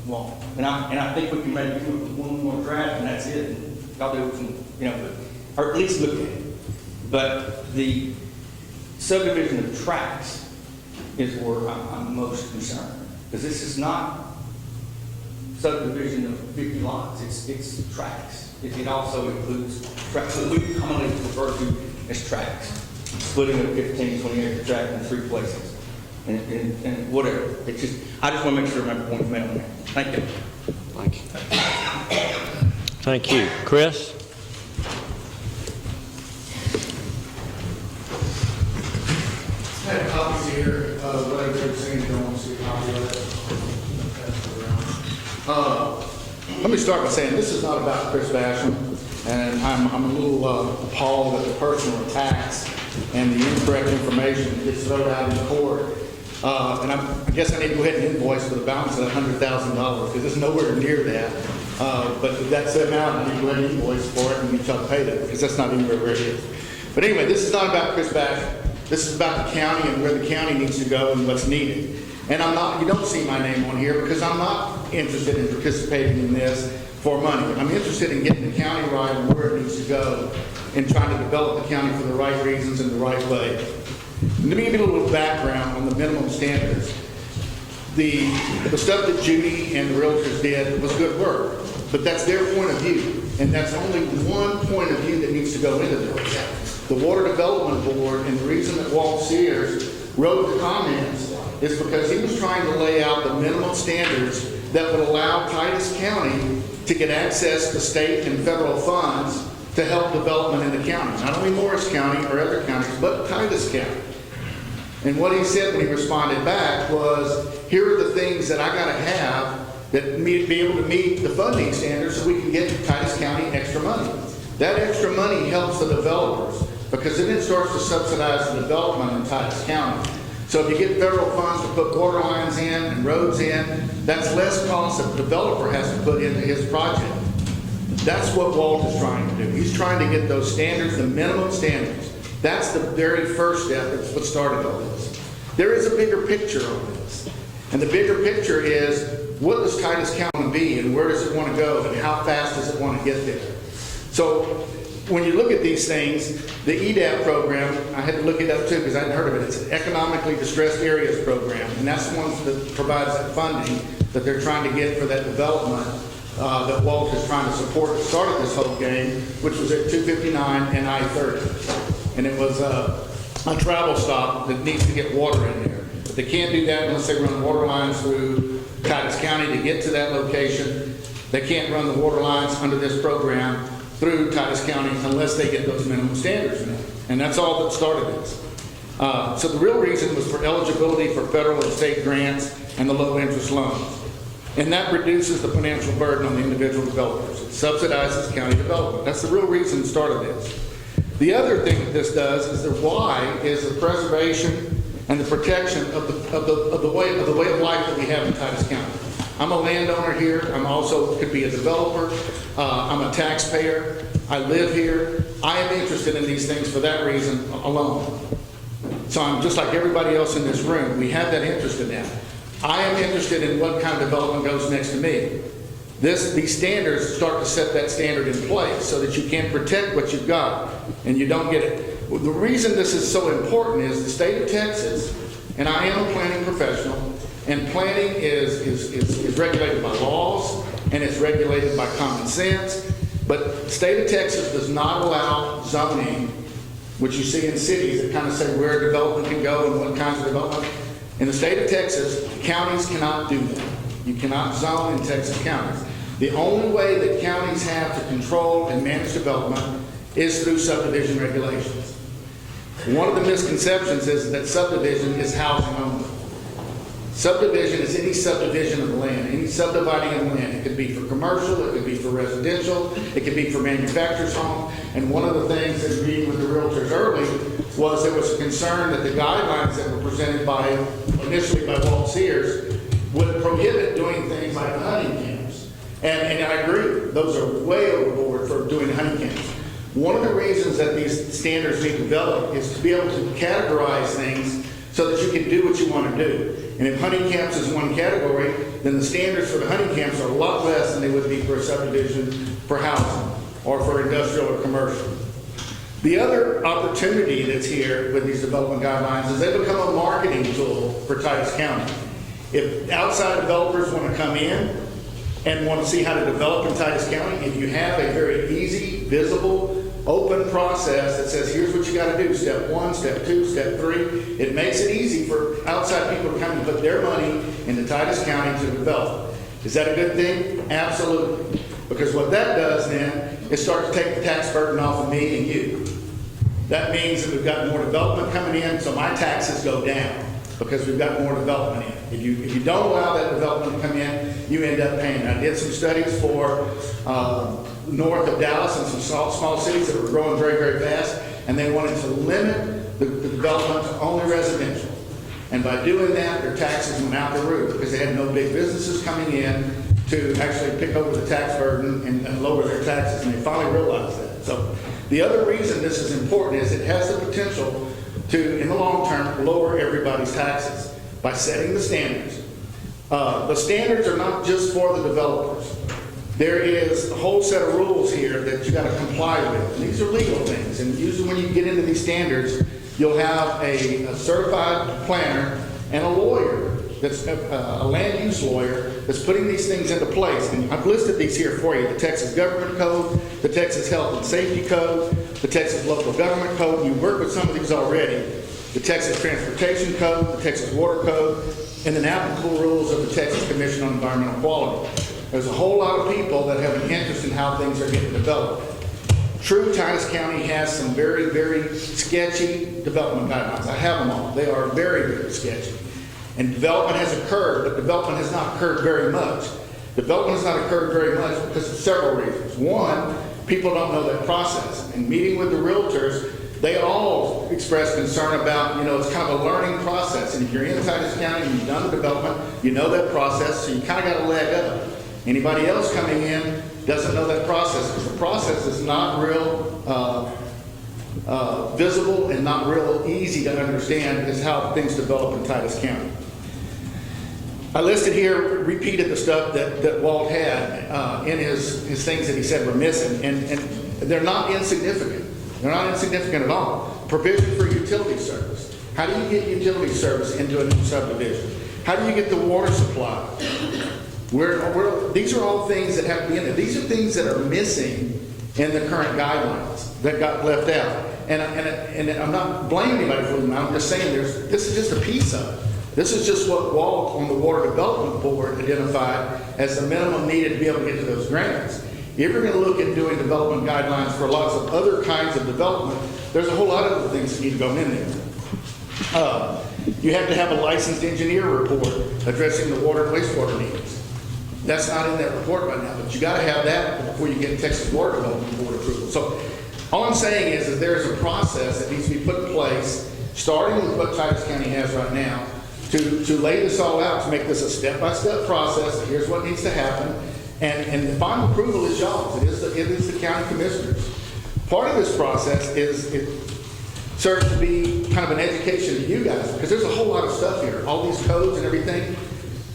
Walt. And I think we can maybe do one more draft and that's it. I'll do it from, or at least look at it. But the subdivision of tracts is where I'm most concerned, because this is not subdivision of 50 lots, it's tracts. It also includes tracts, what we commonly refer to as tracts, splitting a 15, 20 acre tract in 3 places, and whatever. It's just, I just want to make sure my point's made on that. Thank you. Thank you. Thank you. Chris? I have copies here of what I've seen. If you don't want to see a copy of it. Let me start by saying this is not about Chris Basham, and I'm a little appalled at the personal attacks and the incorrect information that gets thrown out in court. And I guess I need to go ahead and invoice for the balance of $100,000 because it's nowhere near that. But if that's the amount, I need to go ahead and invoice for it and you shall pay that because that's not even where it is. But anyway, this is not about Chris Basham. This is about the county and where the county needs to go and what's needed. And you don't see my name on here because I'm not interested in participating in this for money. I'm interested in getting the county right and where it needs to go and trying to develop the county for the right reasons and the right way. Let me give you a little background on the minimum standards. The stuff that Judy and the realtors did was good work, but that's their point of view. And that's only one point of view that needs to go into this. The Water Development Board, and the reason that Walt Sears wrote the comments is because he was trying to lay out the minimum standards that would allow Titus County to get access to state and federal funds to help development in the county. Not only Morris County or other counties, but Titus County. And what he said when he responded back was, here are the things that I gotta have that be able to meet the funding standards so we can get Titus County extra money. That extra money helps the developers because then it starts to subsidize the development in Titus County. So if you get federal funds to put water lines in and roads in, that's less cost that the developer has to put into his project. That's what Walt is trying to do. He's trying to get those standards, the minimum standards. That's the very first step. That's what started all this. There is a bigger picture on this. And the bigger picture is, what does Titus County be and where does it want to go and how fast does it want to get there? So when you look at these things, the EDAP program, I had to look it up too because I hadn't heard of it. It's an Economically Distressed Areas Program, and that's the one that provides that funding that they're trying to get for that development that Walt is trying to support. It started this whole game, which was at 259 and I-30. And it was a travel stop that needs to get water in there. But they can't do that unless they run water lines through Titus County to get to that location. They can't run the water lines under this program through Titus County unless they get those minimum standards met. And that's all that started this. So the real reason was for eligibility for federal and state grants and the low interest loans. And that reduces the financial burden on the individual developers. It subsidizes county development. That's the real reason it started this. The other thing that this does is the why is the preservation and the protection of the way of life that we have in Titus County. I'm a landowner here. I'm also could be a developer. I'm a taxpayer. I live here. I am interested in these things for that reason alone. So I'm just like everybody else in this room. We have that interest in that. I am interested in what kind of development goes next to me. These standards start to set that standard in place so that you can protect what you've got and you don't get it. Well, the reason this is so important is the state of Texas, and I am a planning professional, and planning is regulated by laws and it's regulated by common sense, but the state of Texas does not allow zoning, which you see in cities that kind of say where development can go and what kinds of development. In the state of Texas, counties cannot do that. You cannot zone in Texas counties. The only way that counties have to control and manage development is through subdivision regulations. One of the misconceptions is that subdivision is housing only. Subdivision is any subdivision of the land, any subdividing of land. It could be for commercial, it could be for residential, it could be for manufacturers' homes. And one of the things that meeting with the realtors early was there was a concern that the guidelines that were presented initially by Walt Sears would prohibit doing things like hunting camps. And I agree, those are way overboard for doing hunting camps. One of the reasons that these standards need to develop is to be able to categorize things so that you can do what you want to do. And if hunting camps is one category, then the standards for the hunting camps are a lot less than they would be for a subdivision for housing or for industrial or commercial. The other opportunity that's here with these development guidelines is they become a marketing tool for Titus County. If outside developers want to come in and want to see how to develop in Titus County, if you have a very easy, visible, open process that says, here's what you got to do, step 1, step 2, step 3, it makes it easy for outside people to come and put their money into Titus County to develop. Is that a good thing? Absolutely. Because what that does then is start to take the tax burden off of me and you. That means that we've got more development coming in, so my taxes go down because we've got more development in. If you don't allow that development to come in, you end up paying. I did some studies for north of Dallas and some small cities that were growing very, very fast, and they wanted to limit the development to only residential. And by doing that, their taxes went out the roof because they had no big businesses coming in to actually pick over the tax burden and lower their taxes, and they finally realized that. So the other reason this is important is it has the potential to, in the long term, lower everybody's taxes by setting the standards. The standards are not just for the developers. There is a whole set of rules here that you got to comply with. And these are legal things, and usually when you get into these standards, you'll have a certified planner and a lawyer that's a land use lawyer that's putting these things into place. And I've listed these here for you: the Texas Government Code, the Texas Health and Safety Code, the Texas Local Government Code. You've worked with some of these already. The Texas Transportation Code, the Texas Water Code, and the applicable rules of the Texas Commission on Environmental Quality. There's a whole lot of people that have an interest in how things are getting developed. True, Titus County has some very, very sketchy development guidelines. I have them all. They are very, very sketchy. And development has occurred, but development has not occurred very much. Development has not occurred very much because of several reasons. One, people don't know that process. In meeting with the realtors, they all express concern about, it's kind of a learning process. And if you're in Titus County and you've done the development, you know that process, so you kind of got a leg up. Anybody else coming in doesn't know that process because the process is not real visible and not real easy to understand is how things develop in Titus County. I listed here, repeated the stuff that Walt had in his things that he said were missing, and they're not insignificant. They're not insignificant at all. Provision for utility service. How do you get utility service into a new subdivision? How do you get the water supply? These are all things that have to be in there. These are things that are missing in the current guidelines that got left out. And I'm not blaming anybody for them. I'm just saying this is just a piece of it. This is just what Walt on the Water Development Board identified as the minimum needed to be able to get to those grants. If you're going to look at doing development guidelines for lots of other kinds of development, there's a whole lot of other things that need to go in there. You have to have a licensed engineer report addressing the water and wastewater needs. That's not in that report right now, but you got to have that before you get Texas Water Development Board approval. So all I'm saying is that there's a process that needs to be put in place, starting with what Titus County has right now, to lay this all out, to make this a step-by-step process. Here's what needs to happen. And the final approval is y'all's. It is the county commissioners. Part of this process it serves to be kind of an education to you guys, because there's a whole lot of stuff here. All these codes and everything,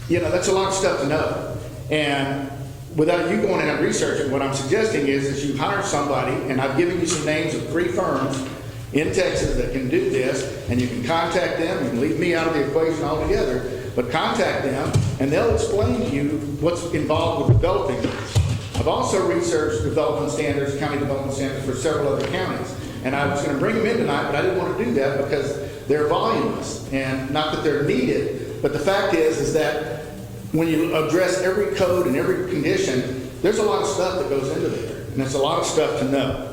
that's a lot of stuff to know. And without you going in and researching, what I'm suggesting is you hire somebody, and I've given you some names of 3 firms in Texas that can do this, and you can contact them. You can leave me out of the equation altogether, but contact them, and they'll explain to you what's involved with developing this. I've also researched development standards, county development standards for several other counties, and I was going to bring them in tonight, but I didn't want to do that because they're voluminous, and not that they're needed, but the fact is that when you address every code and every condition, there's a lot of stuff that goes into there, and it's a lot of stuff to know.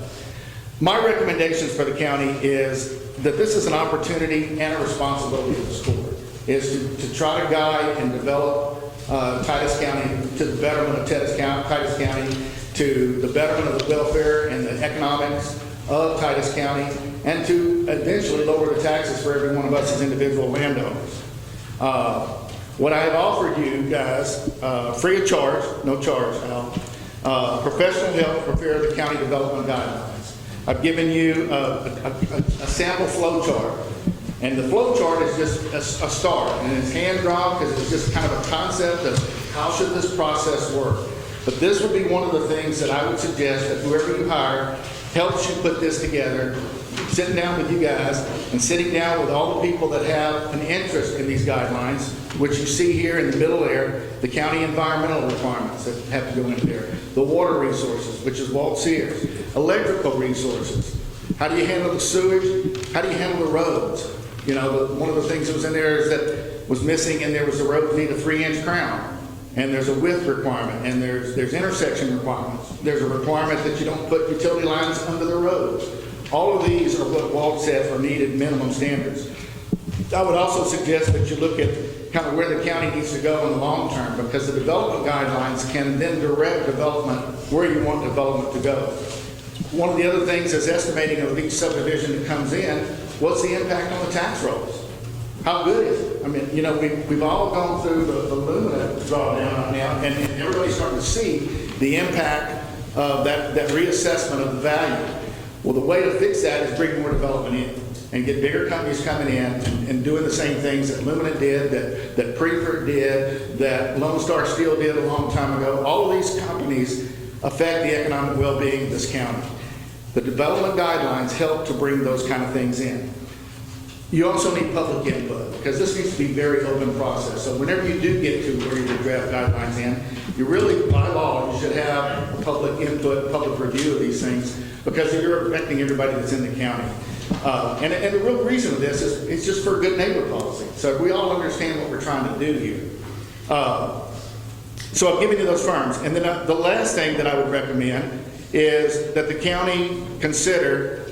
My recommendations for the county is that this is an opportunity and a responsibility of the school, is to try to guide and develop Titus County to the betterment of Titus County, to the betterment of the welfare and the economics of Titus County, and to eventually lower the taxes for every one of us as individual landowners. What I have offered you guys, free of charge, no charge, Al, professional help to prepare the county development guidelines. I've given you a sample flow chart, and the flow chart is just a start, and it's hand-drawn because it's just kind of a concept of how should this process work. But this would be one of the things that I would suggest that whoever you hire helps you put this together, sitting down with you guys and sitting down with all the people that have an interest in these guidelines, which you see here in the middle there, the county environmental requirements that have to go in there, the water resources, which is Walt Sears, electrical resources. How do you handle the sewage? How do you handle the roads? You know, one of the things that was in there is that was missing, and there was a road need a 3-inch crown. And there's a width requirement, and there's intersection requirements. There's a requirement that you don't put utility lines under the roads. All of these are what Walt said are needed minimum standards. I would also suggest that you look at kind of where the county needs to go in the long term, because the development guidelines can then direct development where you want development to go. One of the other things is estimating of each subdivision that comes in, what's the impact on the tax rolls? How good is it? I mean, you know, we've all gone through the Lumina drawdown right now, and everybody's starting to see the impact of that reassessment of the value. Well, the way to fix that is bring more development in and get bigger companies coming in and doing the same things that Lumina did, that Preferred did, that Lone Star Steel did a long time ago. All of these companies affect the economic well-being of this county. The development guidelines help to bring those kind of things in. You also need public input, because this needs to be a very open process. So whenever you do get to where you draft guidelines in, you really, by law, you should have public input, public review of these things, because you're affecting everybody that's in the county. And the real reason of this is it's just for good neighbor policy. So we all understand what we're trying to do here. So I've given you those firms. And then the last thing that I would recommend is that the county consider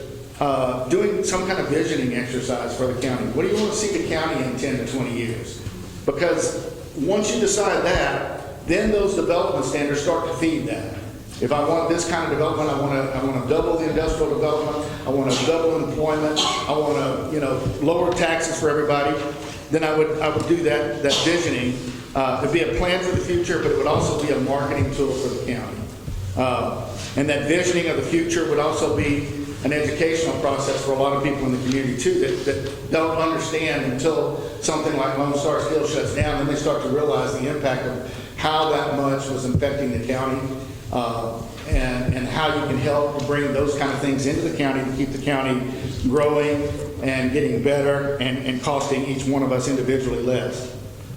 doing some kind of visioning exercise for the county. What do you want to see the county in 10 to 20 years? Because once you decide that, then those development standards start to feed that. If I want this kind of development, I want to double the industrial development, I want to double employment, I want to, you know, lower taxes for everybody, then I would do that visioning. It'd be a plan for the future, but it would also be a marketing tool for the county. And that visioning of the future would also be an educational process for a lot of people in the community too that don't understand until something like Lone Star Steel shuts down, and they start to realize the impact of how that much was affecting the county, and how you can help to bring those kind of things into the county to keep the county growing and getting better and costing each one of us individually less.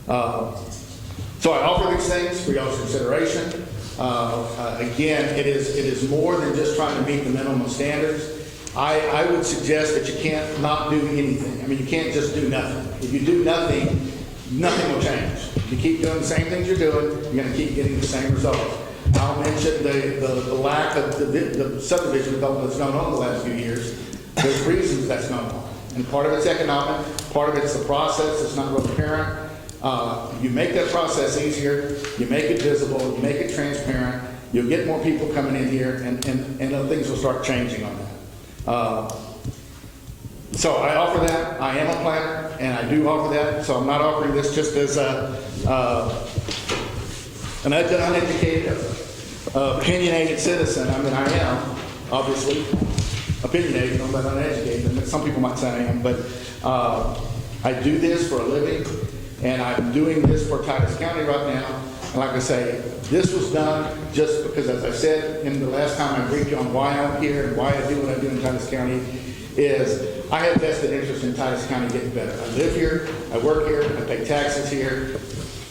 So I offer these things for y'all's consideration. Again, it is more than just trying to meet the minimum standards. I would suggest that you can't not do anything. I mean, you can't just do nothing. If you do nothing, nothing will change. If you keep doing the same things you're doing, you're going to keep getting the same results. I'll mention the lack of the subdivision development that's gone on the last few years. There's reasons that's gone on. And part of it's economic, part of it's the process that's not real apparent. You make that process easier, you make it visible, you make it transparent, you'll get more people coming in here, and things will start changing on that. So I offer that. I am a planner, and I do offer that. So I'm not offering this just as an uneducated, opinionated citizen. I mean, I am, obviously, opinionated, but uneducated. And some people might say I am, but I do this for a living, and I'm doing this for Titus County right now. And like I say, this was done just because, as I said in the last time I briefed you on why I'm here and why I do what I do in Titus County, is I have vested interest in Titus County getting better. I live here, I work here, I pay taxes here,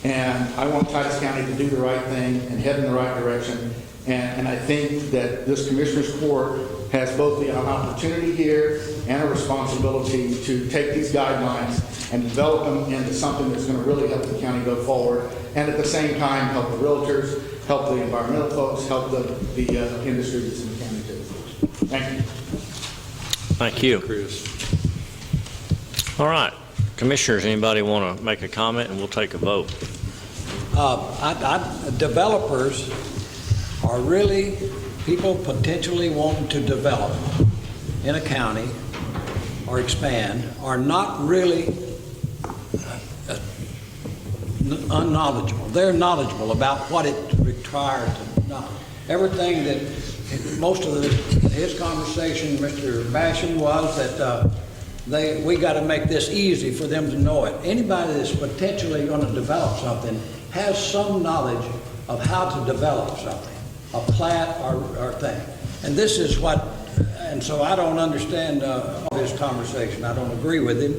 and I want Titus County to do the right thing and head in the right direction. And I think that this Commissioner's Court has both the opportunity here and a responsibility to take these guidelines and develop them into something that's going to really help the county go forward, and at the same time help the realtors, help the environmental folks, help the industry that's in the county too. Thank you. Thank you. Chris. All right. Commissioners, anybody want to make a comment, and we'll take a vote? Developers are really people potentially wanting to develop in a county or expand are not really unknowledgeable. They're knowledgeable about what it required to know. Everything that most of his conversation, Mr. Basham, was that we got to make this easy for them to know it. Anybody that's potentially going to develop something has some knowledge of how to develop something, a plat or thing. And this is what And so I don't understand all this conversation. I don't agree with him.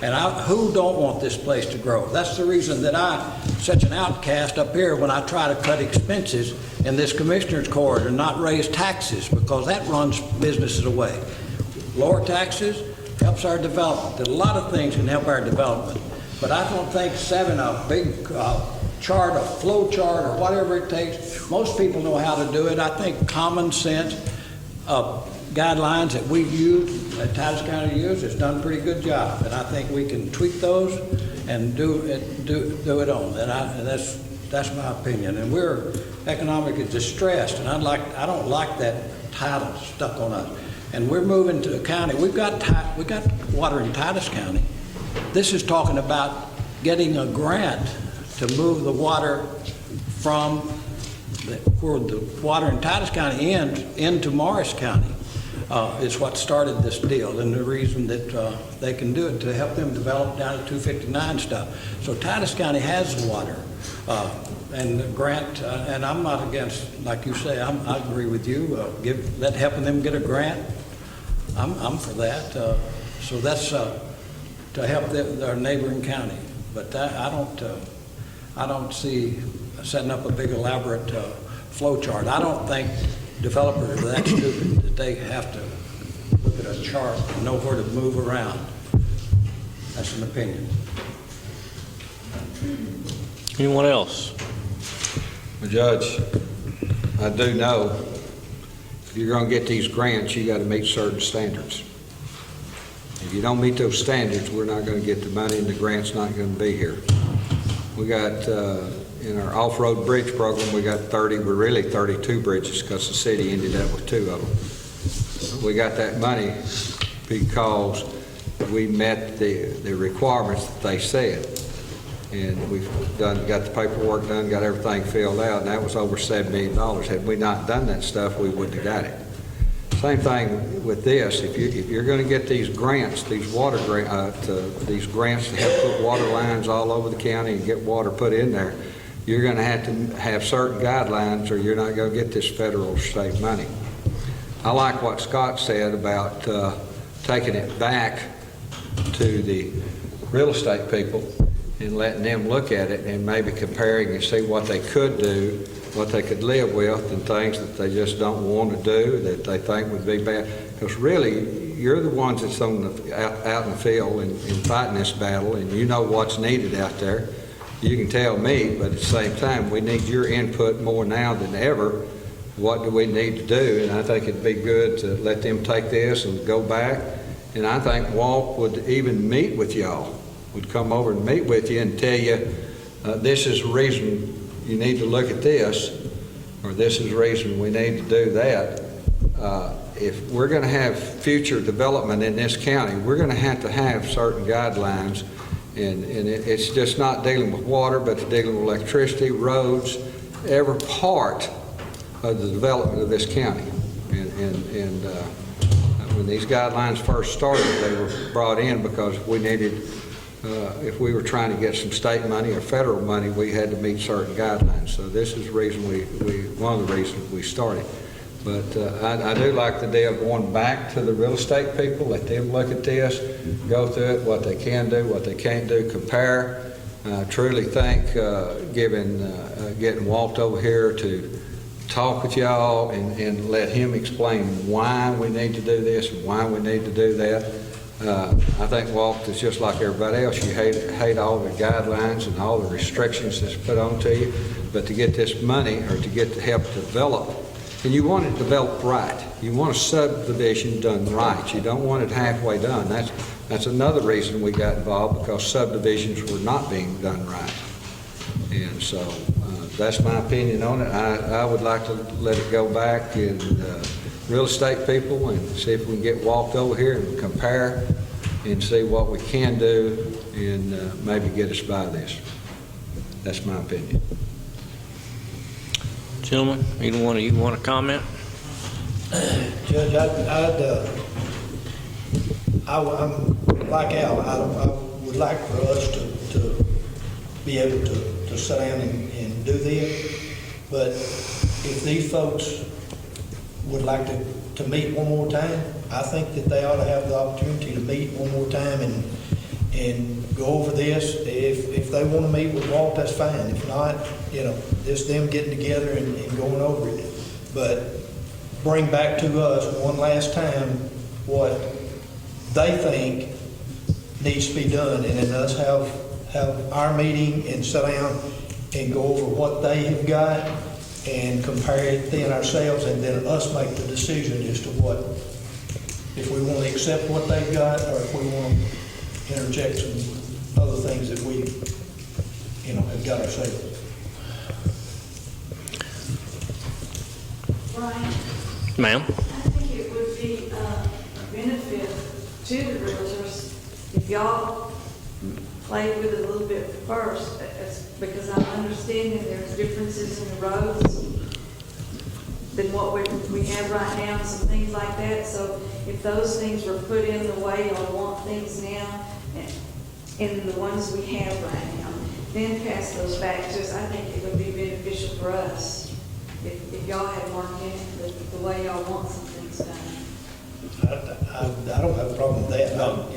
And who don't want this place to grow? That's the reason that I'm such an outcast up here when I try to cut expenses in this commissioner's court and not raise taxes, because that runs businesses away. Lower taxes helps our development. A lot of things can help our development. But I don't think having a big chart, a flow chart, or whatever it takes, most people know how to do it. I think common sense guidelines that we've used, that Titus County used, has done a pretty good job. And I think we can tweak those and do it on. And that's my opinion. And we're economically distressed, and I don't like that title stuck on us. And we're moving to a county. We've got water in Titus County. This is talking about getting a grant to move the water from where the water in Titus County ends into Morris County. Is what started this deal, and the reason that they can do it to help them develop down at 259 stuff. So Titus County has water, and the grant, and I'm not against, like you say, I agree with you, helping them get a grant. I'm for that. So that's to help their neighboring county. But I don't see setting up a big elaborate flow chart. I don't think developers are that stupid that they have to look at a chart and know where to move around. That's an opinion. Anyone else? Well, Judge, I do know if you're going to get these grants, you got to meet certain standards. If you don't meet those standards, we're not going to get the money, and the grant's not going to be here. We got, in our off-road bridge program, we got 32 bridges, because the city ended up with 2 of them. We got that money because we met the requirements that they said. And we've got the paperwork done, got everything filled out, and that was over $7 million. Had we not done that stuff, we wouldn't have got it. Same thing with this. If you're going to get these grants, these water these grants to help put water lines all over the county and get water put in there, you're going to have certain guidelines, or you're not going to get this federal or state money. I like what Scott said about taking it back to the real estate people and letting them look at it and maybe comparing and see what they could do, what they could live with, and things that they just don't want to do that they think would be bad. Because really, you're the ones that's out in the field and fighting this battle, and you know what's needed out there. You can tell me, but at the same time, we need your input more now than ever. What do we need to do? And I think it'd be good to let them take this and go back. And I think Walt would even meet with y'all, would come over and meet with you and tell you, this is the reason you need to look at this, or this is the reason we need to do that. If we're going to have future development in this county, we're going to have certain guidelines, and it's just not dealing with water, but it's dealing with electricity, roads, every part of the development of this county. And when these guidelines first started, they were brought in because we needed, if we were trying to get some state money or federal money, we had to meet certain guidelines. So this is the reason one of the reasons we started. But I do like the deal of going back to the real estate people, let them look at this, go through it, what they can do, what they can't do, compare. I truly think getting Walt over here to talk with y'all and let him explain why we need to do this and why we need to do that. I think Walt is just like everybody else. You hate all the guidelines and all the restrictions that's put onto you, but to get this money or to get to help develop, and you want it developed right. You want a subdivision done right. You don't want it halfway done. That's another reason we got involved, because subdivisions were not being done right. And so that's my opinion on it. I would like to let it go back and real estate people and see if we can get Walt over here and compare and see what we can do and maybe get us by this. That's my opinion. Gentlemen, you want to comment? Judge, I'm like Al. I would like for us to be able to sit down and do this. But if these folks would like to to meet one more time. I think that they ought to have the opportunity to meet one more time and go over this. If they want to meet with Walt, that's fine. If not, just them getting together and going over it. But bring back to us one last time what they think needs to be done, and then us have our meeting and sit down and go over what they have got and compare it then ourselves, and then us make the decision as to what, if we want to accept what they've got, or if we want to interject some other things that we, have got ourselves. Brian, Ma'am? I think it would be a benefit to the realtors if y'all play with it a little bit first, because I'm understanding there's differences in the roads than what we have right now, some things like that. So if those things were put in the way y'all want things now, in the ones we have right now, then pass those back to us, I think it would be beneficial for us if y'all had marked in the way y'all want some things done. I don't have a problem with that. No.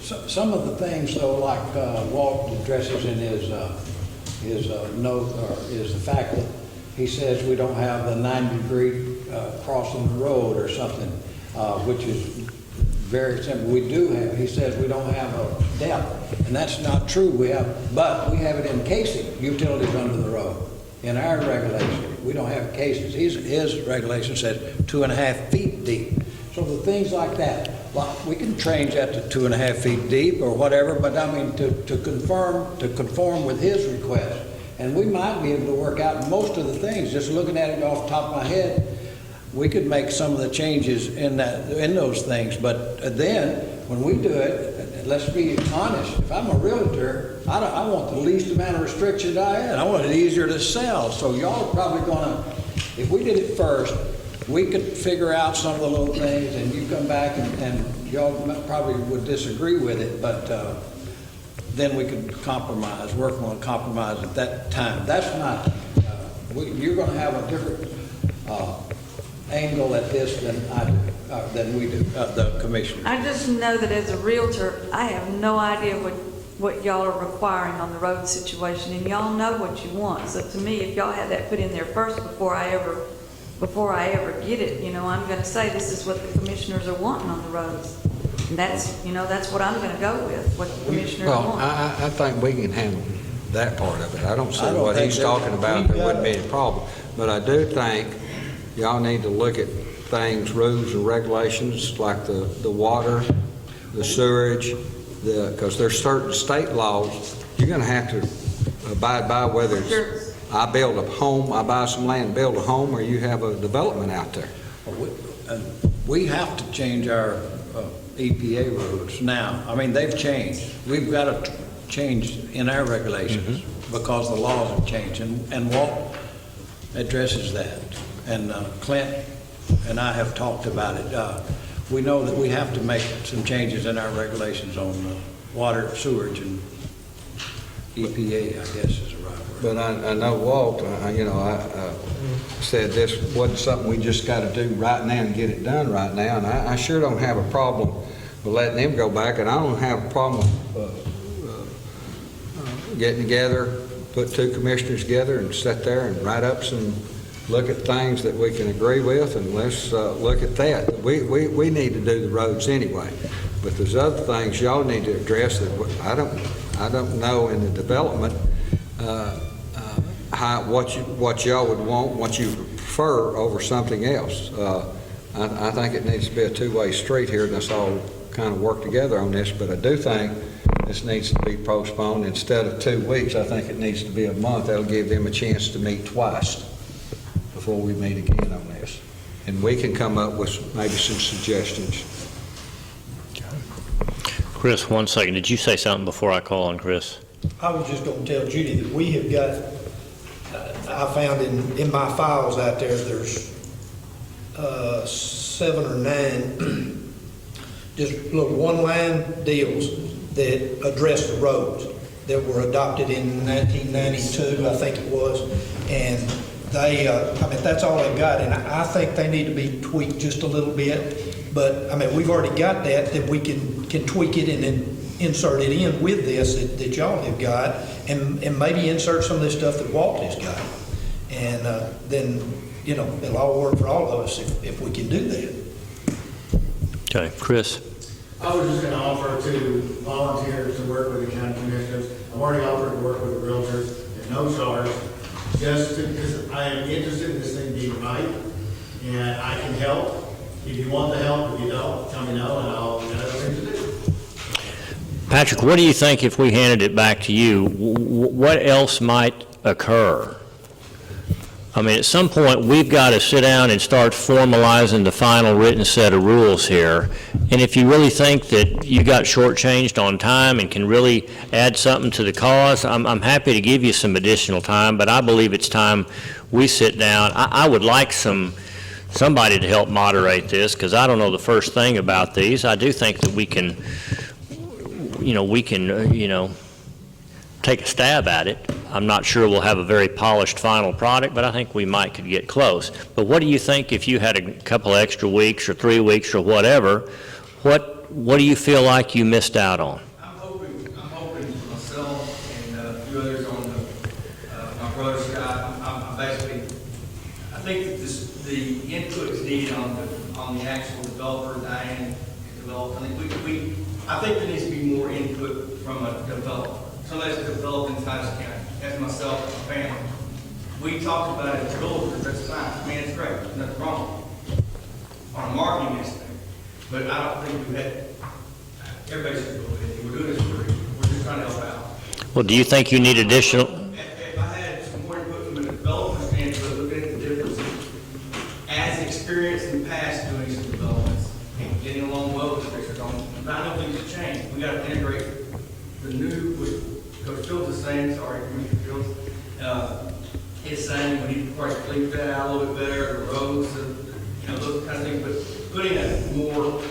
Some of the things, though, like Walt addresses in his note, or is the fact that he says we don't have the 90-degree crossing the road or something, which is very simple. We do have. He says we don't have a depth, and that's not true. But we have it in casing, utilities under the road. In our regulation, we don't have cases. His regulation says 2.5 feet deep. So the things like that, well, we can change that to 2.5 feet deep or whatever, but I mean to conform with his request. And we might be able to work out most of the things. Just looking at it off the top of my head, we could make some of the changes in those things. But then when we do it, let's be honest. If I'm a realtor, I want the least amount of restrictions I had. I want it easier to sell. So y'all are probably gonna, if we did it first, we could figure out some of the little things, and you come back and y'all probably would disagree with it, but then we could compromise, work on a compromise at that time. That's not, you're going to have a different angle at this than we do, the commissioner. I just know that as a realtor, I have no idea what y'all are requiring on the road situation, and y'all know what you want. So to me, if y'all had that put in there first before I ever get it, I'm going to say this is what the commissioners are wanting on the roads. And that's what I'm going to go with, what the commissioners Well, want. I think we can handle that part of it. I don't see I don't what think he's that- talking about, we've there wouldn't be got- any problem. But I do think y'all need to look at things, rules and regulations, like the water, the sewerage, because there's certain state laws you're going to have to abide by, whether it's I build a home, I buy some land, build a home, or you have a development out there. We have to change our EPA roads now. I mean, they've changed. We've got to change in our regulations because the laws have changed. And Walt addresses that. And Clint and I have talked about it. We know that we have to make some changes in our regulations on water, sewage, and EPA, I guess is the right word. But I know Walt, I said this wasn't something we just got to do right now and get it done right now. And I sure don't have a problem with letting them go back, and I don't have a problem with getting together, put two commissioners together and sit there and write up some, look at things that we can agree with, and let's look at that. We need to do the roads anyway, but there's other things y'all need to address that I don't know in the development what y'all would want, what you prefer over something else. I think it needs to be a two-way street here, and let's all kind of work together on this, but I do think this needs to be postponed. Instead of 2 weeks, I think it needs to be a month. That'll give them a chance to meet twice before we meet again on this. And we can come up with maybe some suggestions. Chris, 1 second. Did you say something before I call on Chris? I was just going to tell Judy that we have got, I found in my files out there's 7 or 9 just little one-line deals that address the roads that were adopted in 1992, I think it was. And they, I mean, that's all they've got, and I think they need to be tweaked just a little bit. But, I mean, we've already got that we can tweak it and then insert it in with this that y'all have got, and maybe insert some of this stuff that Walt has got. And then, you know, it'll all work for all of us if we can do that. Okay, Chris? I was just gonna offer to volunteer to work with the county commissioners. I've already offered to work with the realtors at no charge, just to, because I am interested in this thing being right, and I can help. If you want the help, if you don't, tell me no, and I'll get everything to do. Patrick, what do you think if we handed it back to you? What else might occur? I mean, at some point, we've got to sit down and start formalizing the final written set of rules here. And if you really think that you got shortchanged on time and can really add something to the cause, I'm happy to give you some additional time, but I believe it's time we sit down. I would like somebody to help moderate this, because I don't know the first thing about these. I do think that we can take a stab at it. I'm not sure we'll have a very polished final product, but I think we could get close. But what do you think if you had a couple extra weeks or 3 weeks or whatever, what do you feel like you missed out on? I'm hoping for myself and a few others on my brother's side. I think that the input is needed on the actual developer, Diane, developer. I think there needs to be more input from a developer. Somebody that's developed in Titus County, as myself and my family. We talked about it as realtors, that's fine. I mean, it's great, there's nothing wrong on a marketing aspect. But I don't think everybody should go ahead. We're doing this for free. We're just trying to help out. Well, do you think you need additional? If I had some more input from the developer standpoint, looking at the differences, as experience in the past doing some developments and getting along well with the district, but I know things have changed. We got to integrate the new, which Coach Fields is saying, sorry, Commissioner Fields, is saying we need to probably clean that out a little bit better, the roads, those kind of things, but putting a more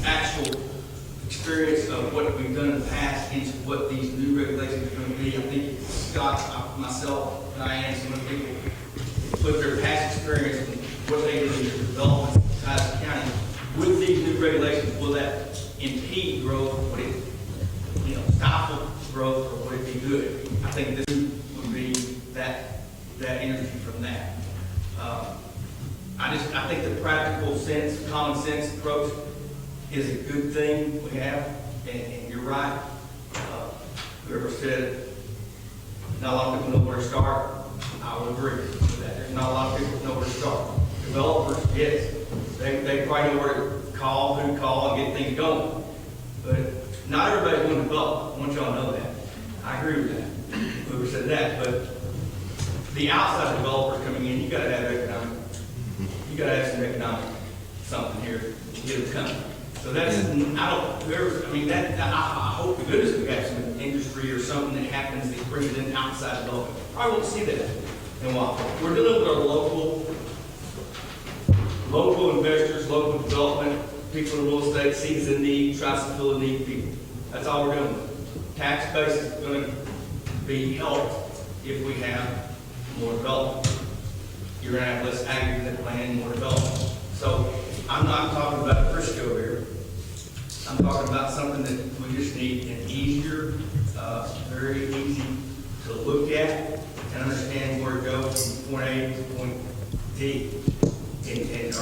actual experience of what we've done in the past into what these new regulations are going to be. I think Scott, myself, Diane, some of the people put their past experience and what they did in the development of Titus County with these new regulations. Will that impede growth? Would it, stifle growth, or would it be good? I think this would be that energy from that. I think the practical sense, common sense approach is a good thing we have, and you're right. Whoever said not a lot of people know where to start, I would agree with that. There's not a lot of people who know where to start. Developers, yes, they probably know where to call, who to call, and get things going. But not everybody's going to develop. I want y'all to know that. I agree with that. Whoever said that, but the outside developers coming in, you got to have economic. You got to have some economic something here to get them coming. So that's I hope to goodness we have some industry or something that happens that brings in outside development. Probably won't see that in a while. We're dealing with our local investors, local development, people in real estate sees a need, tries to fill a need people. That's all we're doing. Tax base is going to be helped if we have more development. You're going to have less aggregate land, more development. So I'm not talking about Frisco here. I'm talking about something that we just need an easier, very easy to look at and understand where to go from point A to point D. And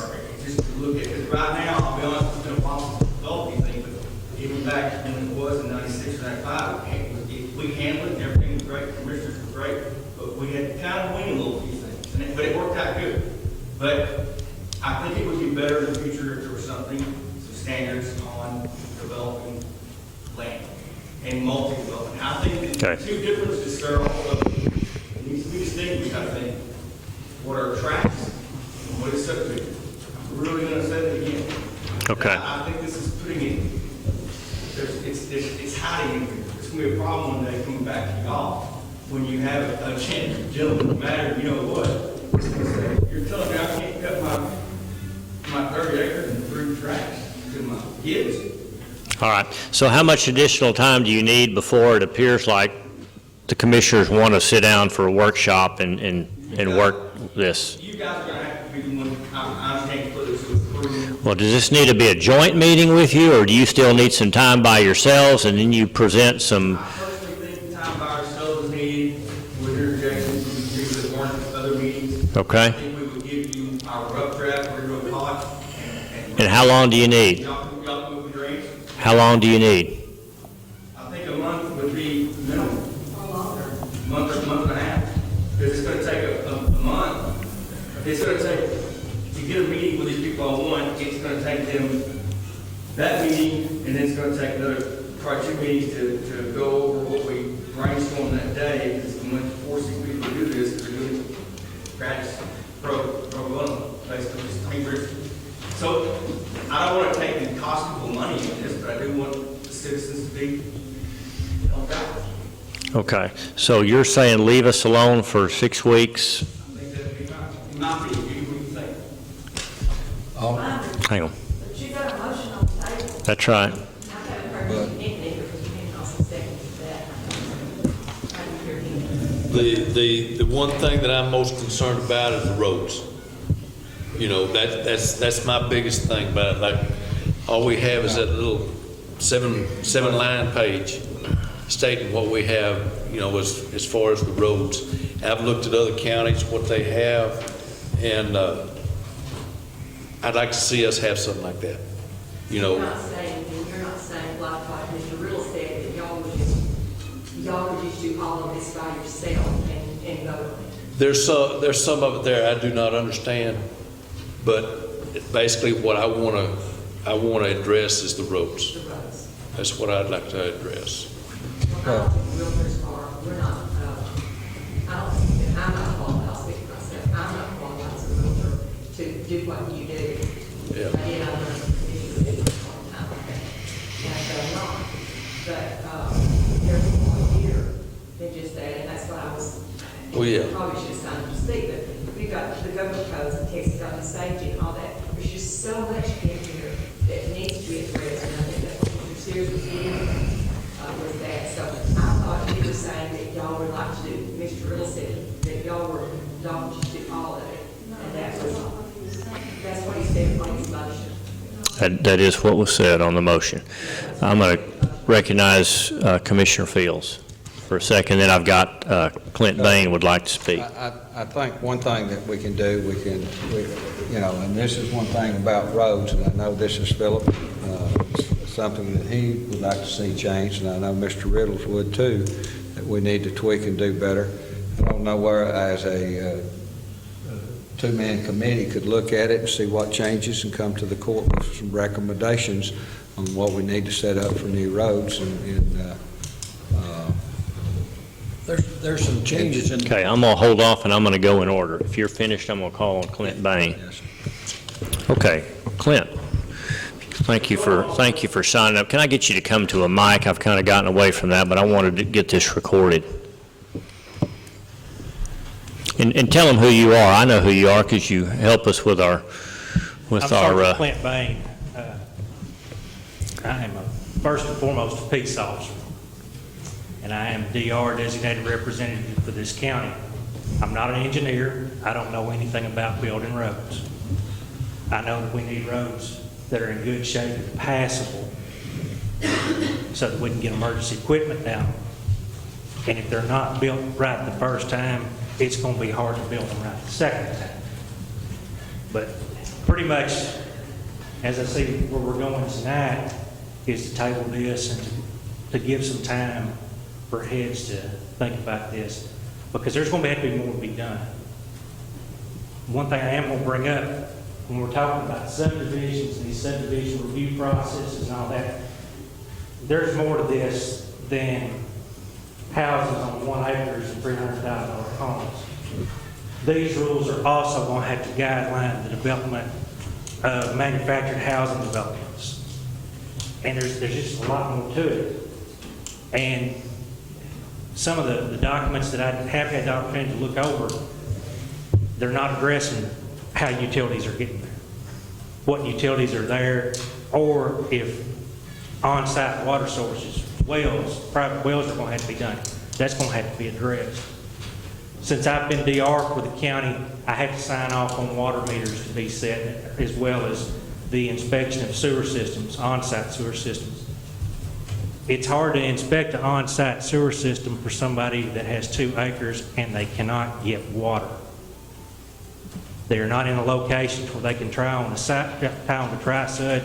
just to look at, because right now, I'll be honest, it's been a while since we developed anything, but even back when it was in 96 or 95, we handled it and everything was great, commissioners were great, but we had to kind of wing a little few things, but it worked out good. But I think it would be better in the future if there was some standards on developing land and multi-development. I think the two differences, sir, it needs to be distinguished, I think. What are tracks and what is subdivision? I'm really going to say that again. Okay. I think this is putting it, it's hiding in here. It's going to be a problem one day coming back to y'all when you have a gentleman matter, you know what? You're telling me I can't cut my 30 acres and 3 tracks to my kids. All right. So how much additional time do you need before it appears like the commissioners want to sit down for a workshop and work this. You guys are gonna have to be the one, I understand put this with Courtroom. Well, does this need to be a joint meeting with you, or do you still need some time by yourselves, and then you present some? I personally think the time by ourselves is needed with interjections from the people that weren't at other meetings. I Okay. think we would give you our rough draft, we're going to call it. And how long do you need? Y'all can move with your answer. How long do you need? I think a month would be minimum. Month or month and a half. Because it's gonna take a month. It's gonna take, to get a meeting with these people I want, it's gonna take them that meeting, and then it's gonna take another, probably 2 meetings to go over what we brainstormed that day. Because we went to force these people to do this, they're doing practice pro bono, basically. So I don't wanna take the cost of money in this, but I do want the citizens to be helped out. Okay, so you're saying leave us alone for 6 weeks? I think that'd be fine. Not be, what do you think? Hang on, But you got a motion on the table. that's right. I haven't heard anything either, because you didn't also second that. I didn't hear anything. The one thing that I'm most concerned about is the roads. You know, that's my biggest thing about it. Like, all we have is that little seven line page stating what we have, you know, as far as the roads. I've looked at other counties, what they have, and I'd like to see us have something like that. You know, You're not saying like Mr. Real estate, that y'all could just do all of this by yourself and go with it. there's some of it there I do not understand, but basically what I want to address is the roads. The roads. That's what I'd like to address. Well, I don't think realtors are, we're not, I don't think, I'm not qualified, I'll speak for myself, I'm not qualified as a realtor to do what you do. Yeah. I did, I'm not, you do it all the time, okay? And I go, not, but, there's one here that just that, and that's what I was. Oh, yeah. Probably should have signed up to speak, but we've got the government codes and Texas government safety and all that. There's just so much in here that needs to be addressed, and I think that's what you're seriously doing. With that, so I thought you were saying that y'all would like to do, Mr. Riddle said, that y'all would just do all of it, and that's what he said on his motion. That is what was said on the motion. I'm going to recognize Commissioner Fields for a second, then I've got Clint Bain would like to speak. I think one thing that we can do, you know, and this is one thing about roads, and I know this is Philip, something that he would like to see changed, and I know Mr. Riddles would too, that we need to tweak and do better. I don't know where, as a two-man committee, could look at it and see what changes and come to the court with some recommendations on what we need to set up for new roads There's some changes in. Okay, I'm going to hold off and I'm going to go in order. If you're finished, I'm going to call on Clint Bain. Yes. Okay, Clint, thank you for signing up. Can I get you to come to a mic? I've kind of gotten away from that, but I wanted to get this recorded. And tell them who you are. I know who you are because you help us with our I'm Sergeant Clint Bain. I am first and foremost a peace officer, and I am DR designated representative for this county. I'm not an engineer. I don't know anything about building roads. I know that we need roads that are in good shape and passable so that we can get emergency equipment down. And if they're not built right the first time, it's going to be hard to build them right the second time. But pretty much, as I see where we're going tonight, is to table this and to give some time for heads to think about this, because there's going to have to be more to be done. One thing I am going to bring up, when we're talking about subdivisions and these subdivision review processes and all that, there's more to this than houses on 1 acre and $300,000 homes. These rules are also going to have to guideline the development of manufactured housing developments. And there's just a lot more to it. And some of the documents that I have had the opportunity to look over, they're not addressing how utilities are getting there, what utilities are there, or if on-site water sources, wells, private wells are going to have to be done. That's going to have to be addressed. Since I've been DR for the county, I have to sign off on water meters to be set, as well as the inspection of sewer systems, on-site sewer systems. It's hard to inspect an on-site sewer system for somebody that has 2 acres and they cannot get water. They're not in a location where they can try on the tri-sud,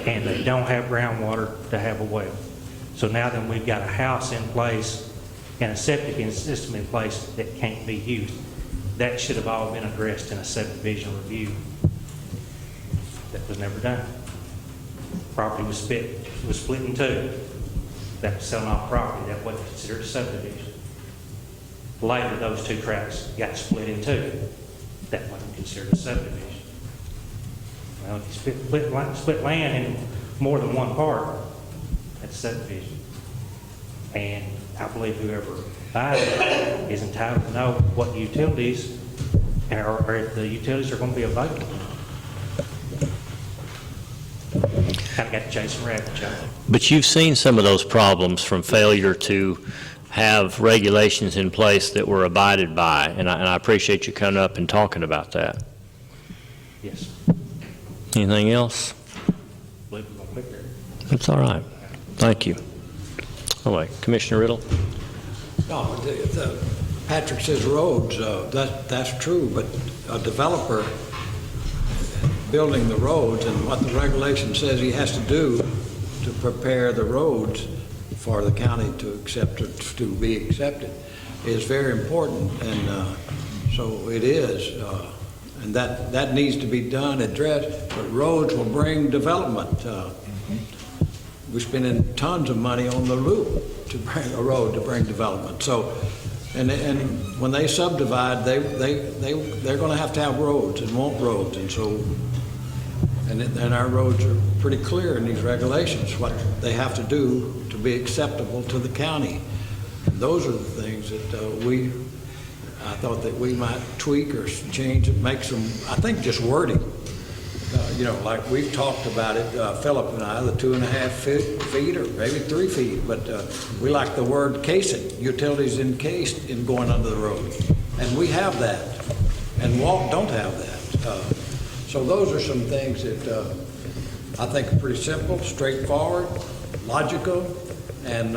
and they don't have groundwater to have a well. So now then we've got a house in place and a septic system in place that can't be used. That should have all been addressed in a subdivision review. That was never done. Property was split in 2. That was selling off property. That wasn't considered a subdivision. Later, those 2 tracts got split in 2. That wasn't considered a subdivision. Well, if you split land in more than one part, that's subdivision. And I believe whoever buys it is entitled to know what utilities, or if the utilities are going to be available. Kind of got to chase a rabbit, Joe. But you've seen some of those problems from failure to have regulations in place that were abided by, and I appreciate you coming up and talking about that. Yes. Anything else? I believe we're going to quit there. That's all right. Thank you. All right, Commissioner Riddle? No, Patrick says roads, that's true, but a developer building the roads and what the regulation says he has to do to prepare the roads for the county to accept it, to be accepted, is very important, and so it is, and that needs to be done, addressed. But roads will bring development. We're spending tons of money on the loop to bring a road to bring development. So, and when they subdivide, they're going to have roads and want roads, and so. And our roads are pretty clear in these regulations, what they have to do to be acceptable to the county. And those are the things that I thought that we might tweak or change and make some, I think just wording. Like we've talked about it, Philip and I, the 2.5 feet or maybe 3 feet, but we like the word casing, utilities encased in going under the road. And we have that, and Walt don't have that. So those are some things that I think are pretty simple, straightforward, logical, and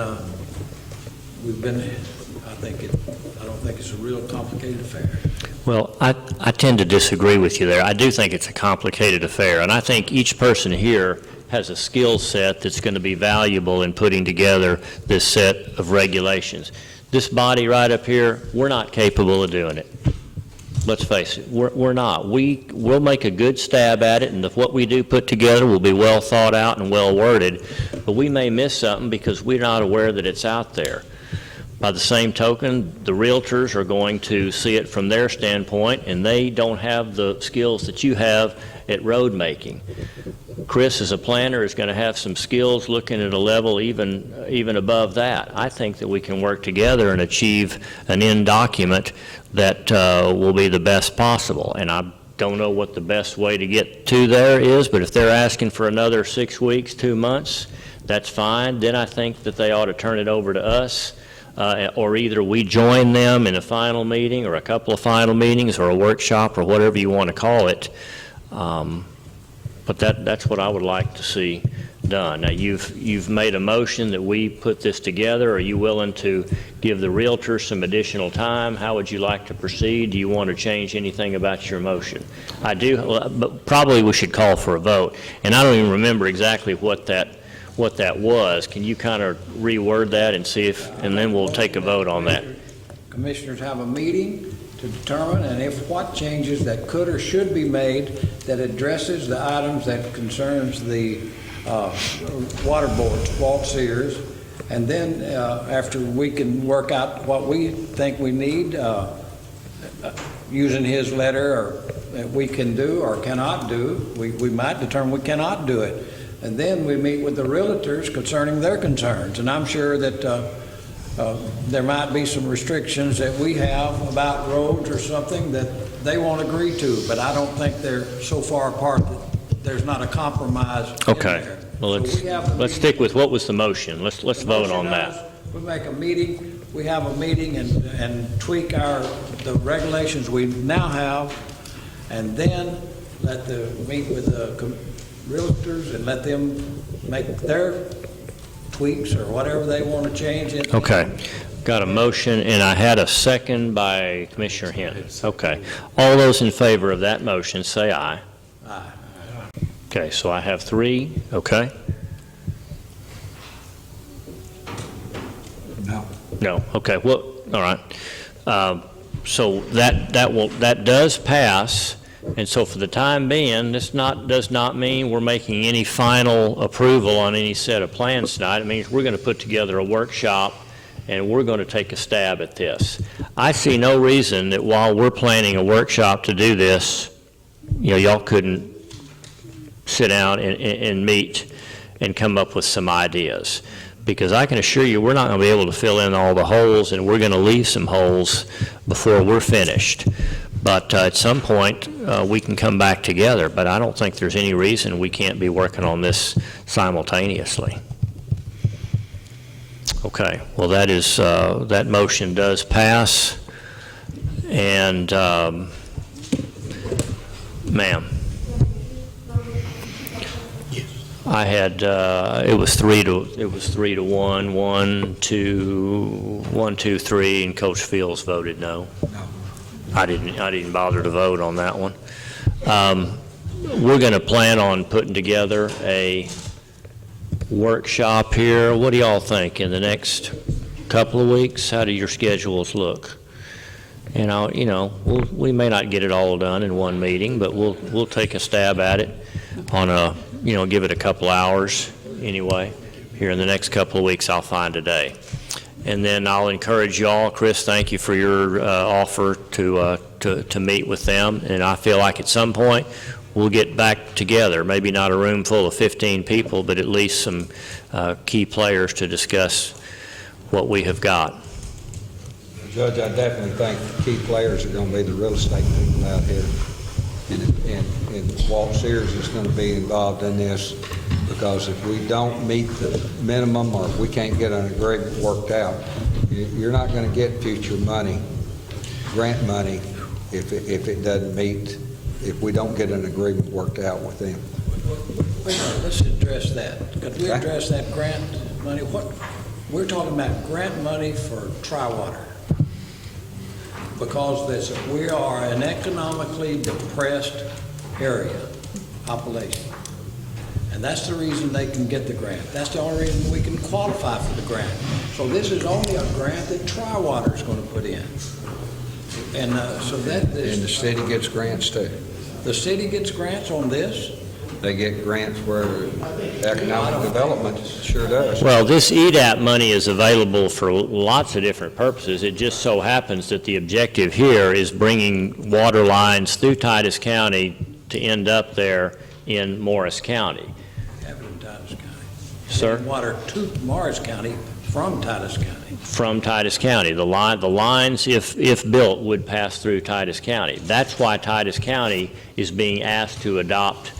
we've been, I don't think it's a real complicated affair. Well, I tend to disagree with you there. I do think it's a complicated affair, and I think each person here has a skill set that's going to be valuable in putting together this set of regulations. This body right up here, we're not capable of doing it. Let's face it, we're not. We'll make a good stab at it, and what we do put together will be well thought out and well worded, but we may miss something because we're not aware that it's out there. By the same token, the realtors are going to see it from their standpoint, and they don't have the skills that you have at road making. Chris, as a planner, is going to have some skills looking at a level even above that. I think that we can work together and achieve an end document that will be the best possible. And I don't know what the best way to get to there is, but if they're asking for another 6 weeks, 2 months, that's fine. Then I think that they ought to turn it over to us, or either we join them in a final meeting or a couple of final meetings or a workshop or whatever you want to call it. But that's what I would like to see done. Now, you've made a motion that we put this together. Are you willing to give the realtor some additional time? How would you like to proceed? Do you want to change anything about your motion? I do, but probably we should call for a vote. And I don't even remember exactly what that was. Can you kind of reword that and see if, and then we'll take a vote on that. Commissioners have a meeting to determine, and if what changes that could or should be made that addresses the items that concerns the water boards, Walt Sears, and then after we can work out what we think we need, using his letter, or that we can do or cannot do, we might determine we cannot do it. And then we meet with the realtors concerning their concerns, and I'm sure that there might be some restrictions that we have about roads or something that they won't agree to, but I don't think they're so far apart that there's not a compromise in Okay. there. Well, let's stick with what was the motion. Let's vote on that. We make a meeting we have a meeting and tweak the regulations we now have, and then meet with the realtors and let them make their tweaks or whatever they want to change it. Okay. Got a motion, and I had a second by Commissioner Hint. Okay. All those in favor of that motion, say aye. Aye. Okay, so I have 3, okay? No. No, okay, well, all right. So that does pass, and so for the time being, this does not mean we're making any final approval on any set of plans tonight. It means we're going to put together a workshop, and we're going to take a stab at this. I see no reason that while we're planning a workshop to do this, y'all couldn't sit down and meet and come up with some ideas. Because I can assure you, we're not going to be able to fill in all the holes, and we're going to leave some holes before we're finished. But at some point, we can come back together, but I don't think there's any reason we can't be working on this simultaneously. Okay, well, that motion does pass, and ma'am. I had, it was 3 to 1, 1, 2, 3, and Coach Fields voted no. No. I didn't bother to vote on that one. We're going to plan on putting together a workshop here. What do y'all think in the next couple of weeks? How do your schedules look? We may not get it all done in one meeting, but we'll take a stab at it on a, give it a couple hours anyway. Here in the next couple of weeks, I'll find a day. And then I'll encourage y'all, Chris, thank you for your offer to meet with them. And I feel like at some point, we'll get back together, maybe not a room full of 15 people, but at least some key players to discuss what we have got. Judge, I definitely think the key players are going to be the real estate people out here. And Walt Sears is going to be involved in this, because if we don't meet the minimum or if we can't get an agreement worked out, you're not going to get future money, grant money, if it doesn't meet, if we don't get an agreement worked out with them. Wait a minute, let's address that. Could we address that grant money? We're talking about grant money for Tri-Water, because we are an economically depressed area, population. And that's the reason they can get the grant. That's the only reason we can qualify for the grant. So this is only a grant that Tri-Water is going to put in. And so that is... And the city gets grants too. The city gets grants on this? They get grants where economic development sure does. Well, this EDAP money is available for lots of different purposes. It just so happens that the objective here is bringing water lines through Titus County to end up there in Morris County. Have it in Titus County. Sir? Water to Morris County from Titus County. From Titus County. The lines, if built, would pass through Titus County. That's why Titus County is being asked to adopt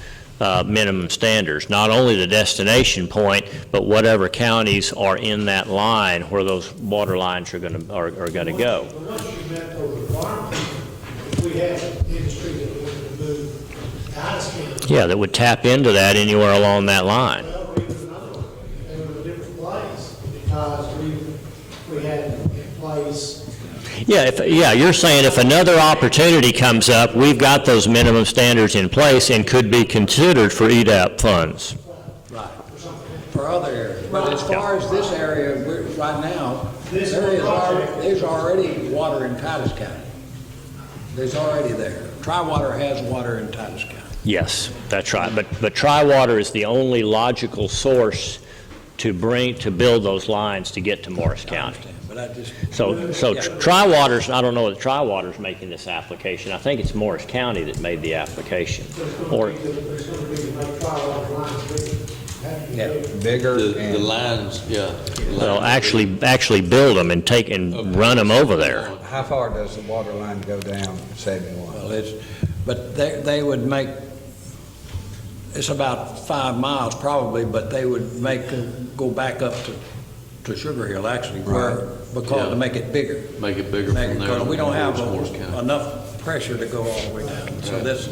minimum standards, not only the destination point, but whatever counties are in that line where those water lines are going to go. But once you met those requirements, if we have industry that would move Titus County, Yeah, that would tap into that anywhere along that line. well, we put another one, and it was a different place, because we had in place. Yeah, you're saying if another opportunity comes up, we've got those minimum standards in place and could be considered for EDAP funds. Right. For other areas. But as far as this area, right now, there's already water in Titus County. There's already there. Tri-Water has water in Titus County. Yes, that's right. But Tri-Water is the only logical source to build those lines to get to Morris County. But I just... So Tri-Water's, I don't know that Tri-Water's making this application. I think it's Morris County that made the application. Or There's going to be like Tri-Water lines Bigger The and lines, yeah. well, actually build them and run them over there. how far does the water line go down 71? Well, but they would make, it's about 5 miles probably, but they would go back up to to Sugar Hill, actually, where, because to make it bigger. Make it bigger Make from it- there. Because we don't have towards Morris County. enough pressure to go all the way down. So this,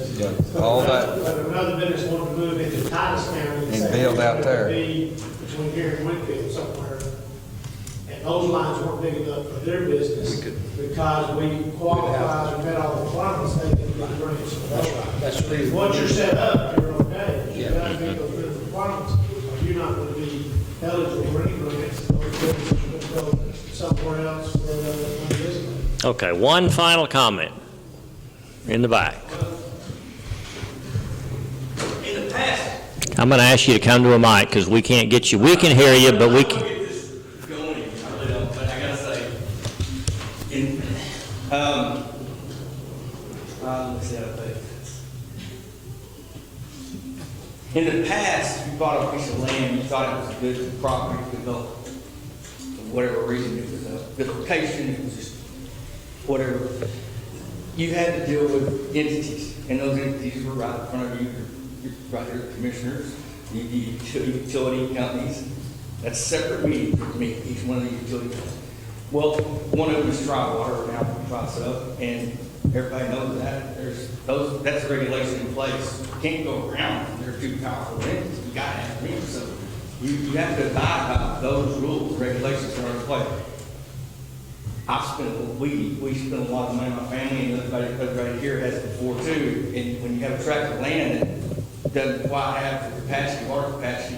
All that, But another business wanted to move into Titus County. And build out there. Be between here and Whitfield somewhere. And those lines weren't big enough for their business because we qualified and met all the requirements, they can get grants for those. that's the reason. Once you're set up, you're okay. You Yeah. gotta meet those different requirements, or you're not gonna be eligible for any grants. Those businesses are gonna go somewhere else where the money isn't. Okay, one final comment in the back. In the past, I'm going to ask you to come to a mic because we can't get you. We can hear you, but we I can. don't get this going, I really don't, but I gotta say, let's see how to put this. In the past, if you bought a piece of land, you thought it was a good property to develop. For whatever reason, it was a good location, it was just whatever. You had to deal with entities, and those entities were right in front of you, you're right here, the commissioners, the utility companies. That's a separate meeting for me, each one of the utility companies. Well, one of them is dry water, now price up, and everybody knows that. That's a regulation in place. You can't go around them. They're too powerful entities. You gotta have them. So you have to abide by those rules, regulations that are in place. We spend a lot of money, my family, and everybody here has before too. And when you have a tract of land that doesn't quite have the capacity, water capacity,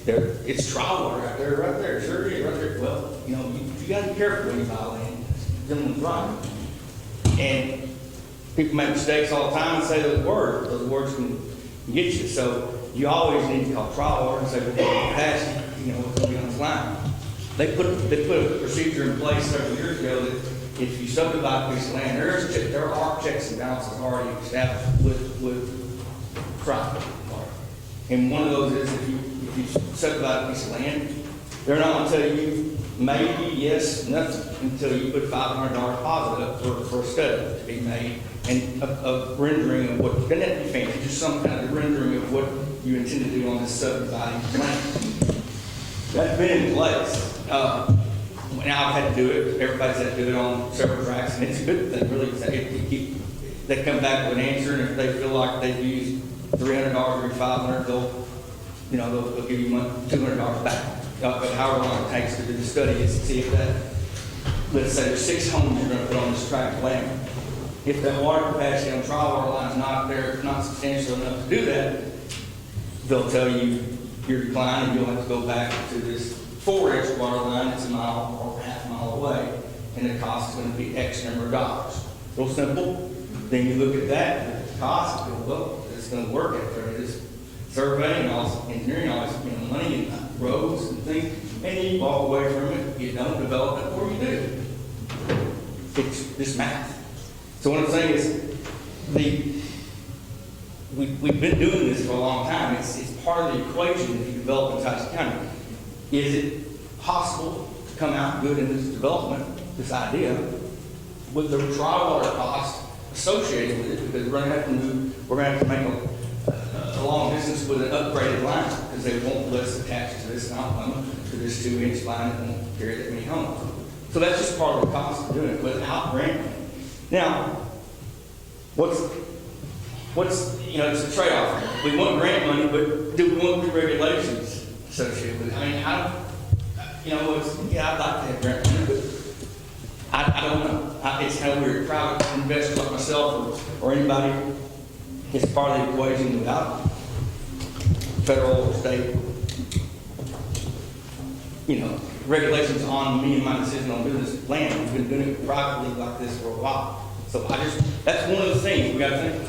it's trial water out there, sure is, right there. Well, you know, you gotta be careful when you buy land. Gentleman's right. And people make mistakes all the time and say those words can get you. So you always need to call trial water and say, well, capacity, you know, what's gonna be on this line. They put a procedure in place several years ago that if you subdivide a piece of land, there are checks and balances already established with private water. And one of those is if you subdivide a piece of land, they're not gonna tell you maybe, yes, nothing, until you put $500 deposit up for a study to be made and a rendering of what, doesn't have to be fancy, just some kind of rendering of what you intend to do on this subdividing land. That's been in place. Now I've had to do it, everybody's had to do it on several tracks, and it's a good thing, really, because they come back with an answer, and if they feel like they've used $300 or $500, they'll give you $200 back. However long it takes to do the study is to see if that, let's say there's 6 homes you're gonna put on this tract of land. If that water capacity on trial water line is not there, not substantial enough to do that, they'll tell you you're declining, you'll have to go back to this 4-inch water line that's a mile or half a mile away, and the cost is gonna be X number of dollars. Real simple. Then you look at that, the cost, and go, well, it's gonna work after this surveying, all this engineering, all this, money and roads and things, and you walk away from it, you don't develop it, or you do. It's just math. So what I'm saying is, we've been doing this for a long time. It's part of the equation if you develop in Titus County. Is it possible to come out good in this development, this idea, with the trial water cost associated with it? Because we're going to have to make a long distance with an upgraded line, because they won't let us attach to this outlet, to this 2-inch line that won't carry that many homes. So that's just part of the cost of doing it without grant money. Now, what's it's a trade-off. We want grant money, but do we want the regulations associated with it? I mean, I'd like to have grant money, but I don't know. It's kind of weird. Private investors like myself or anybody is part of the equation without federal or state, regulations on me and my decision on doing this land. We've been doing it privately like this for a while. So that's one of the things we got to think.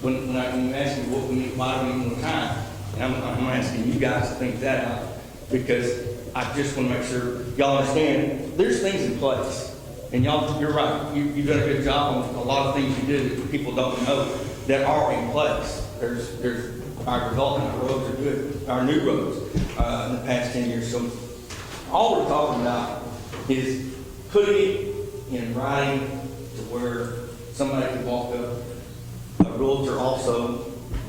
When you ask me what we need, why do we need more time, and I'm asking you guys to think that out, because I just want to make sure y'all understand there's things in place. And y'all, you're right. You've done a good job on a lot of things you do that people don't know that are in place. There's our development, our roads are good, our new roads in the past 10 years. So all we're talking about is putting it in writing to where somebody can walk up. A realtor also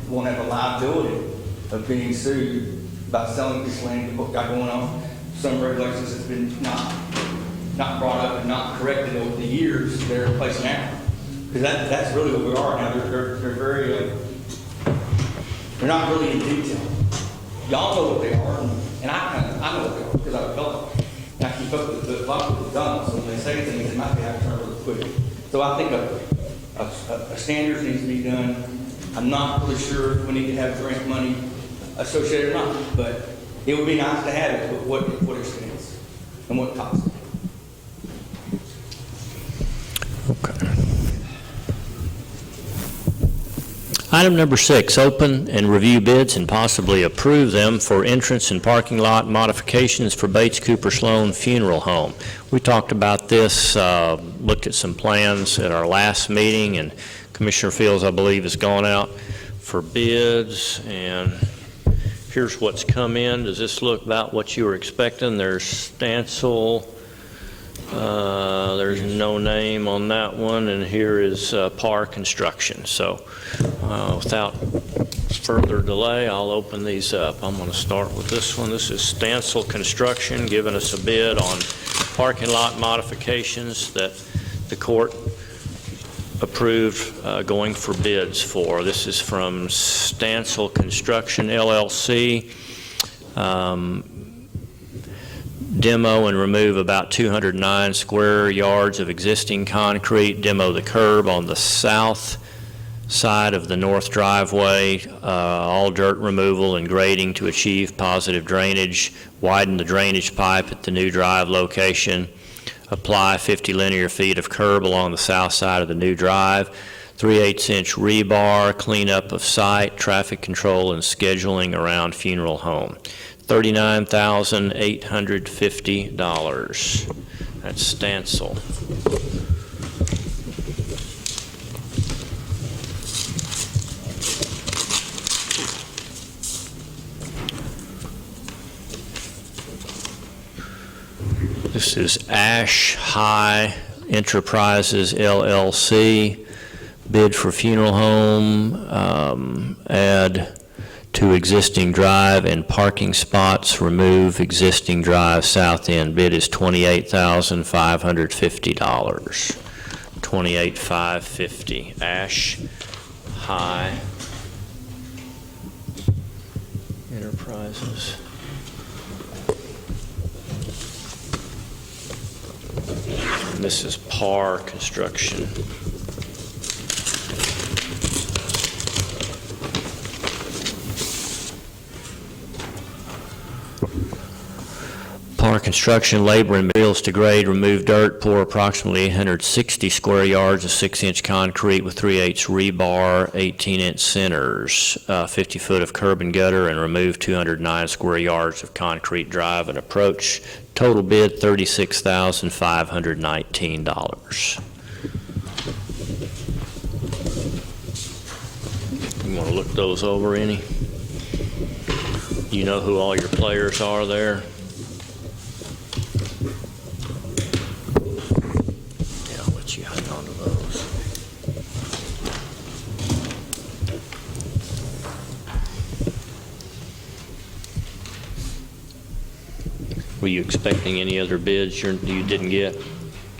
won't have a liability of being sued by selling this land, what got going on. some regulations that's been not brought up and not corrected over the years, they're in place now. Because that's really what we are now. They're very, they're not really in detail. Y'all know what they are, and I know what they are because I've done it. And I keep up with the lot of done. So when they say things, it might be have to turn really quick. So I think a standard needs to be done. I'm not really sure if we need to have grant money associated or not, but it would be nice to have it, but what expense and what cost. Okay. Item number 6, open and review bids and possibly approve them for entrance and parking lot modifications for Bates Cooper Sloan Funeral Home. We talked about this, looked at some plans at our last meeting, and Commissioner Fields, I believe, has gone out for bids, and here's what's come in. Does this look about what you were expecting? There's Stansel, there's no name on that one, and here is Par Construction. So without further delay, I'll open these up. I'm going to start with this one. This is Stansel Construction giving us a bid on parking lot modifications that the court approved going for bids for. This is from Stansel Construction, LLC. Demo and remove about 209 square yards of existing concrete, demo the curb on the south side of the north driveway, all dirt removal and grading to achieve positive drainage, widen the drainage pipe at the new drive location, apply 50 linear feet of curb along the south side of the new drive, 3/8-inch rebar, cleanup of site, traffic control and scheduling around funeral home. $39,850. That's Stansel. This is Ash High Enterprises, LLC. Bid for funeral home, add to existing drive and parking spots, remove existing drive south end. Bid is $28,550. $28,550. Ash High Enterprises. And this is Par Construction. Par Construction, labor and materials to grade, remove dirt, pour approximately 860 square yards of 6-inch concrete with 3/8 rebar, 18-inch centers, 50 foot of curb and gutter, and remove 209 square yards of concrete drive and approach. Total bid, $36,519. You want to look those over any? You know who all your players are there? Were you expecting any other bids you didn't get?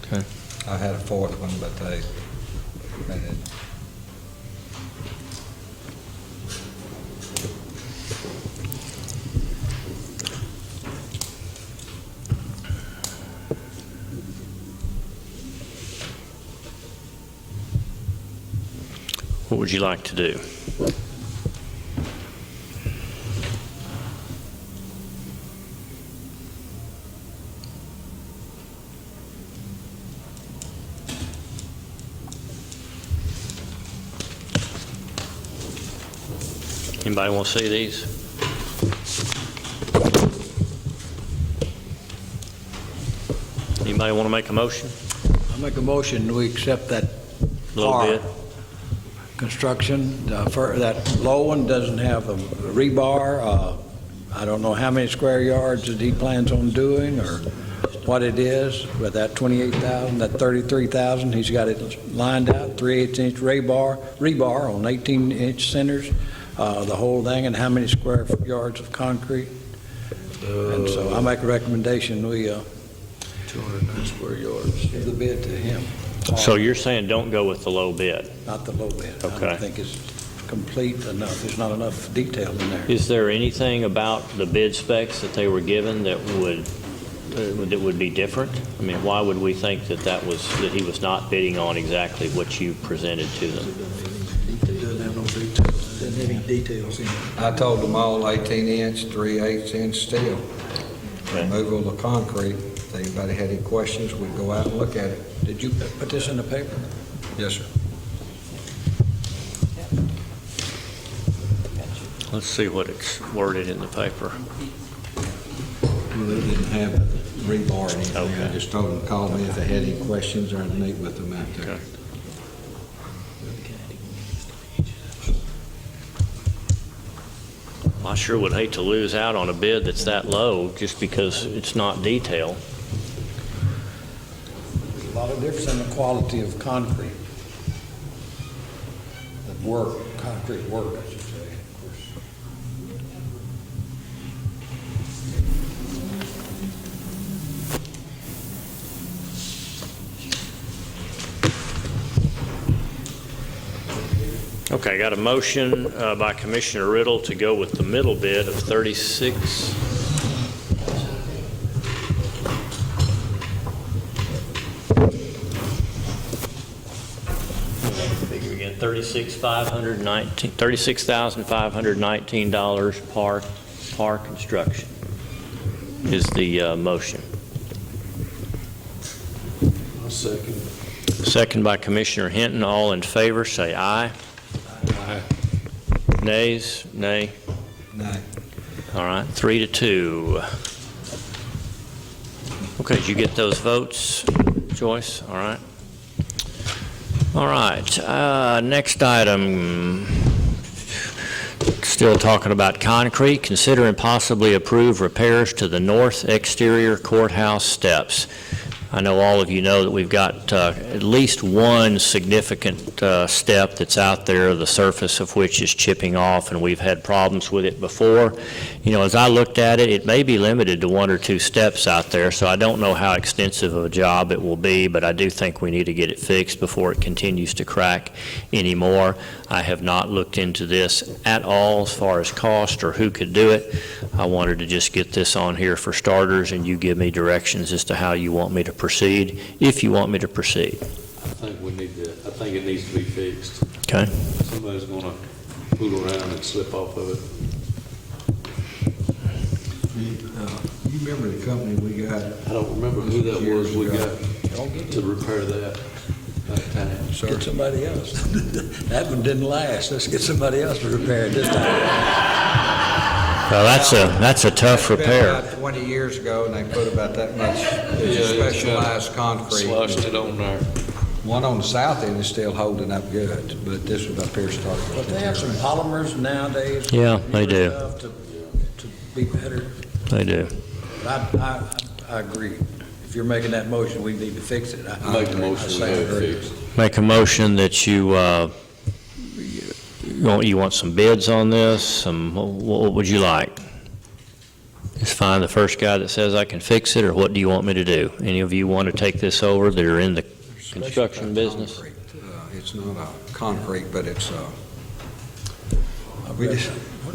Okay. I had a fourth one, but they didn't. What would you like to do? Anybody want to see these? Anybody want to make a motion? I'll make a motion, we accept that Low Par bid? Construction. That low one doesn't have a rebar. I don't know how many square yards that he plans on doing or what it is, but that 28,000, that 33,000, he's got it lined out, 3/8-inch rebar on 18-inch centers, the whole thing, and how many square yards of concrete. And so I make a recommendation, we 209 square yards. give the bid to him. So you're saying don't go with the low bid? Not the low bid. I Okay. don't think it's complete enough. There's not enough detail in there. Is there anything about the bid specs that they were given that would be different? I mean, why would we think that that he was not bidding on exactly what you presented to them? Doesn't have no details. Doesn't have any details in it. I told them all 18-inch, 3/8-inch steel. Okay. Removal of concrete. If anybody had any questions, we'd go out and look at it. Did you put this in the paper? Yes, sir. Let's see what it's worded in the paper. Well, they didn't have a rebar or anything. I Okay. just told them to call me if they had any questions or I'd meet with them out there. Okay. I sure would hate to lose out on a bid that's that low just because it's not detailed. There's a lot of difference in the quality of concrete. The work, concrete work, I should say, of course. Okay, got a motion by Commissioner Riddle to go with the middle bid of 36. Figure again, $36,519 par construction is the motion. I'll second. Second by Commissioner Hinton. All in favor, say aye. Aye. Nays? Nay? No. All right, 3-2. Okay, did you get those votes, Joyce? All right. All right, next item, still talking about concrete. Consider and possibly approve repairs to the north exterior courthouse steps. I know all of you know that we've got at least one significant step that's out there, the surface of which is chipping off, and we've had problems with it before. You know, as I looked at it, it may be limited to 1 or 2 steps out there, so I don't know how extensive of a job it will be, but I do think we need to get it fixed before it continues to crack anymore. I have not looked into this at all as far as cost or who could do it. I wanted to just get this on here for starters, and you give me directions as to how you want me to proceed, if you want me to proceed. I think it needs to be fixed. Okay? Somebody's gonna fool around and slip off of it. You remember the company we got? I don't remember who that was we got to repair that time. Get somebody else. That one didn't last. Let's get somebody else to repair it this time. Well, that's a tough That's been repair. about 20 years ago, and they put about that much Yeah, specialized concrete. Sloshed it on there. One on the south end is still holding up good, but this one up here started. But they have some polymers nowadays. Yeah, they do. Stuff to be better. They do. But I agree. If you're making that motion, we need to fix it. I Make the agree. motion, I we say have it agree. fixed. Make a motion that you want some bids on this. What would you like? Just find the first guy that says I can fix it, or what do you want me to do? Any of you want to take this over that are in the construction business? Concrete. It's not concrete, but it's, Why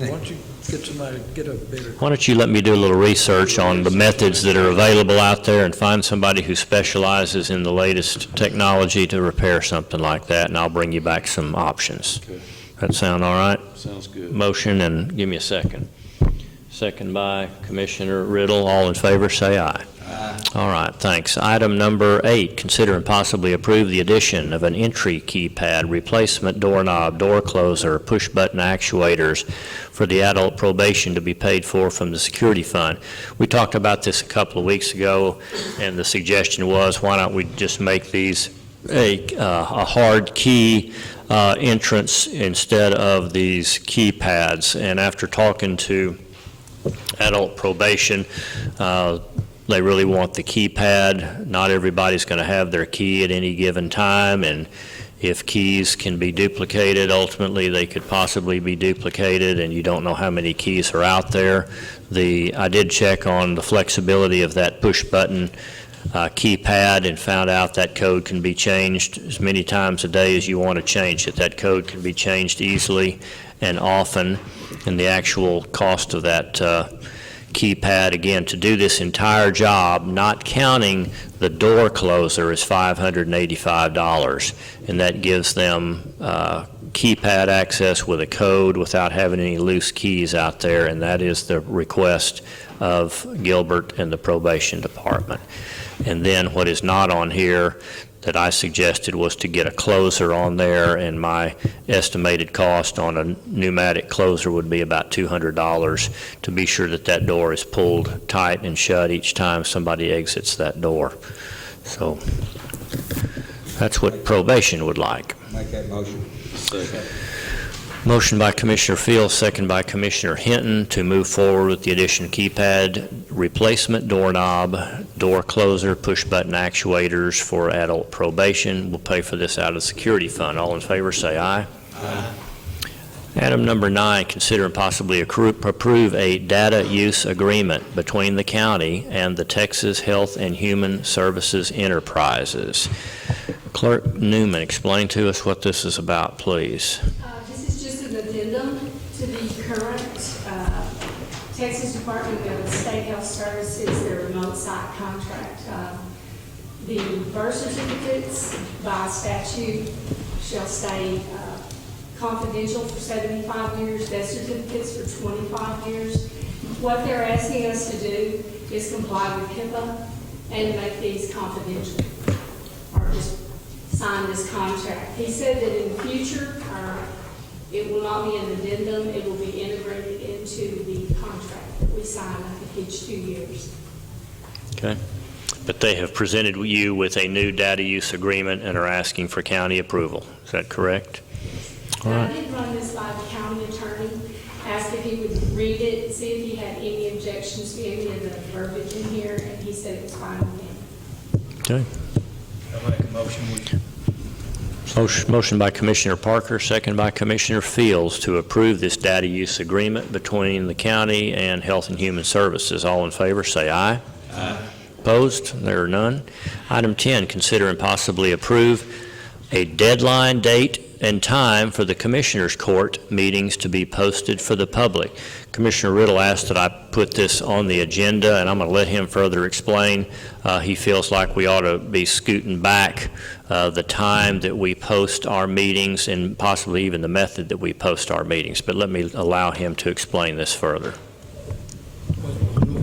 don't you get somebody, get a bidder? Why don't you let me do a little research on the methods that are available out there and find somebody who specializes in the latest technology to repair something like that, and I'll bring you back some options. Okay. That sound all right? Sounds good. Motion, and give me a second. Second by Commissioner Riddle. All in favor, say aye. Aye. All right, thanks. Item number 8, consider and possibly approve the addition of an entry keypad, replacement doorknob, door closer, push-button actuators for the adult probation to be paid for from the security fund. We talked about this a couple of weeks ago, and the suggestion was, why don't we just make these a hard key entrance instead of these keypads? And after talking to adult probation, they really want the keypad. Not everybody's going to have their key at any given time, and If keys can be duplicated, ultimately they could possibly be duplicated, and you don't know how many keys are out there. I did check on the flexibility of that push button keypad and found out that code can be changed as many times a day as you want to change it. That code can be changed easily and often, and the actual cost of that keypad, again, to do this entire job, not counting the door closer, is $585, and that gives them keypad access with a code without having any loose keys out there, and that is the request of Gilbert and the probation department. And then what is not on here that I suggested was to get a closer on there, and my estimated cost on a pneumatic closer would be about $200 to be sure that that door is pulled tight and shut each time somebody exits that door. So that's what probation would like. Make that motion. Motion by Commissioner Fields, second by Commissioner Hinton to move forward with the addition of keypad, replacement doorknob, door closer, push button actuators for adult probation. We'll pay for this out of the security fund. All in favor say aye. Aye. Item number 9, consider and possibly approve a data use agreement between the county and the Texas Health and Human Services Enterprises. Clerk Newman, explain to us what this is about, please. This is just an addendum to the current Texas Department of State Health Services, their remote site contract. The birth certificates by statute shall stay confidential for 75 years, death certificates for 25 years. What they're asking us to do is comply with HIPAA and make these confidential, or just sign this contract. He said that in the future, it will not be an addendum, it will be integrated into the contract that we sign, I think, each 2 years. Okay. But they have presented you with a new data use agreement and are asking for county approval. Is that correct? All right. I did run this by the county attorney, asked if he would read it, see if he had any objections to any of the verbiage in here, and he said it was fine with him. Okay. I'll make a motion. Motion by Commissioner Parker, second by Commissioner Fields to approve this data use agreement between the county and Health and Human Services. All in favor say aye. Aye. Opposed? There are none. Item 10, consider and possibly approve a deadline, date, and time for the Commissioners Court meetings to be posted for the public. Commissioner Riddle asked that I put this on the agenda, and I'm going to let him further explain. He feels like we ought to be scooting back the time that we post our meetings and possibly even the method that we post our meetings. But let me allow him to explain this further.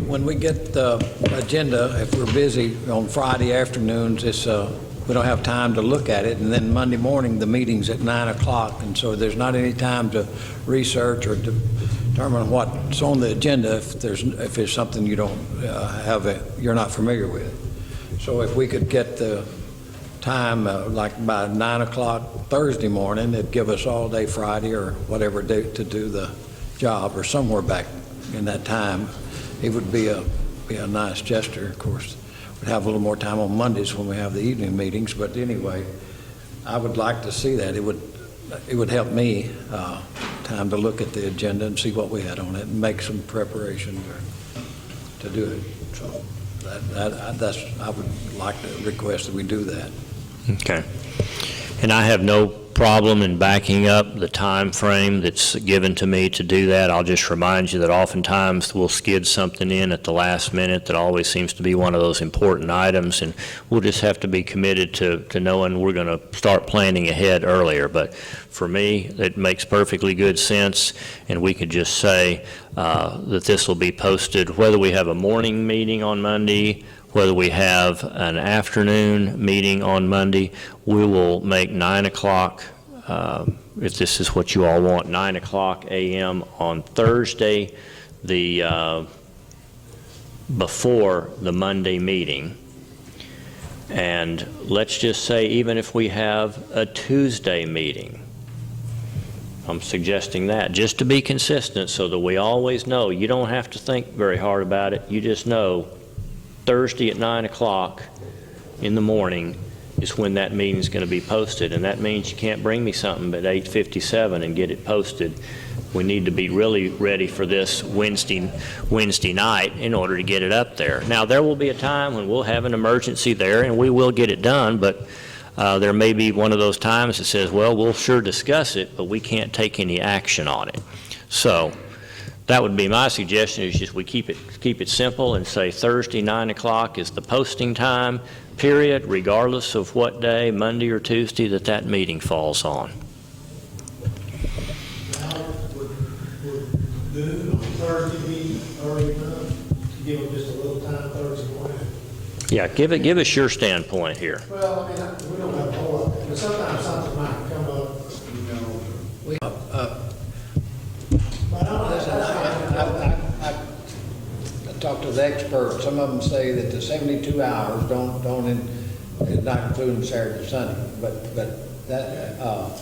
When we get the agenda, if we're busy on Friday afternoons, we don't have time to look at it, and then Monday morning, the meeting's at 9 o'clock, and so there's not any time to research or to determine what's on the agenda if it's something you don't you're not familiar with. So if we could get the time like by 9 o'clock Thursday morning, it'd give us all day Friday or whatever day to do the job, or somewhere back in that time. It would be a nice gesture. Of course, we'd have a little more time on Mondays when we have the evening meetings, but anyway, I would like to see that. It would help me time to look at the agenda and see what we had on it and make some preparation to do it. So I would like to request that we do that. Okay. And I have no problem in backing up the time frame that's given to me to do that. I'll just remind you that oftentimes we'll skid something in at the last minute that always seems to be one of those important items, and we'll just have to be committed to knowing we're going to start planning ahead earlier. But for me, it makes perfectly good sense, and we could just say that this will be posted whether we have a morning meeting on Monday, whether we have an afternoon meeting on Monday. We will make 9 o'clock, if this is what you all want, 9 o'clock a.m. on Thursday, before the Monday meeting. And let's just say even if we have a Tuesday meeting, I'm suggesting that, just to be consistent so that we always know. You don't have to think very hard about it. You just know Thursday at 9 o'clock in the morning is when that meeting's going to be posted, and that means you can't bring me something at 8:57 and get it posted. We need to be really ready for this Wednesday night in order to get it up there. Now, there will be a time when we'll have an emergency there, and we will get it done, but there may be one of those times that says, well, we'll sure discuss it, but we can't take any action on it. So that would be my suggestion, is just we keep it simple and say Thursday, 9 o'clock is the posting time, period, regardless of what day, Monday or Tuesday, that meeting falls on. Would noon on Thursday be early enough to give them just a little time Thursday morning? Yeah, give us your standpoint here. Well, I mean, we don't have a whole lot, but sometimes something might come up, you know. But I talked to the experts. Some of them say that the 72 hours don't not including Saturday and Sunday, but that,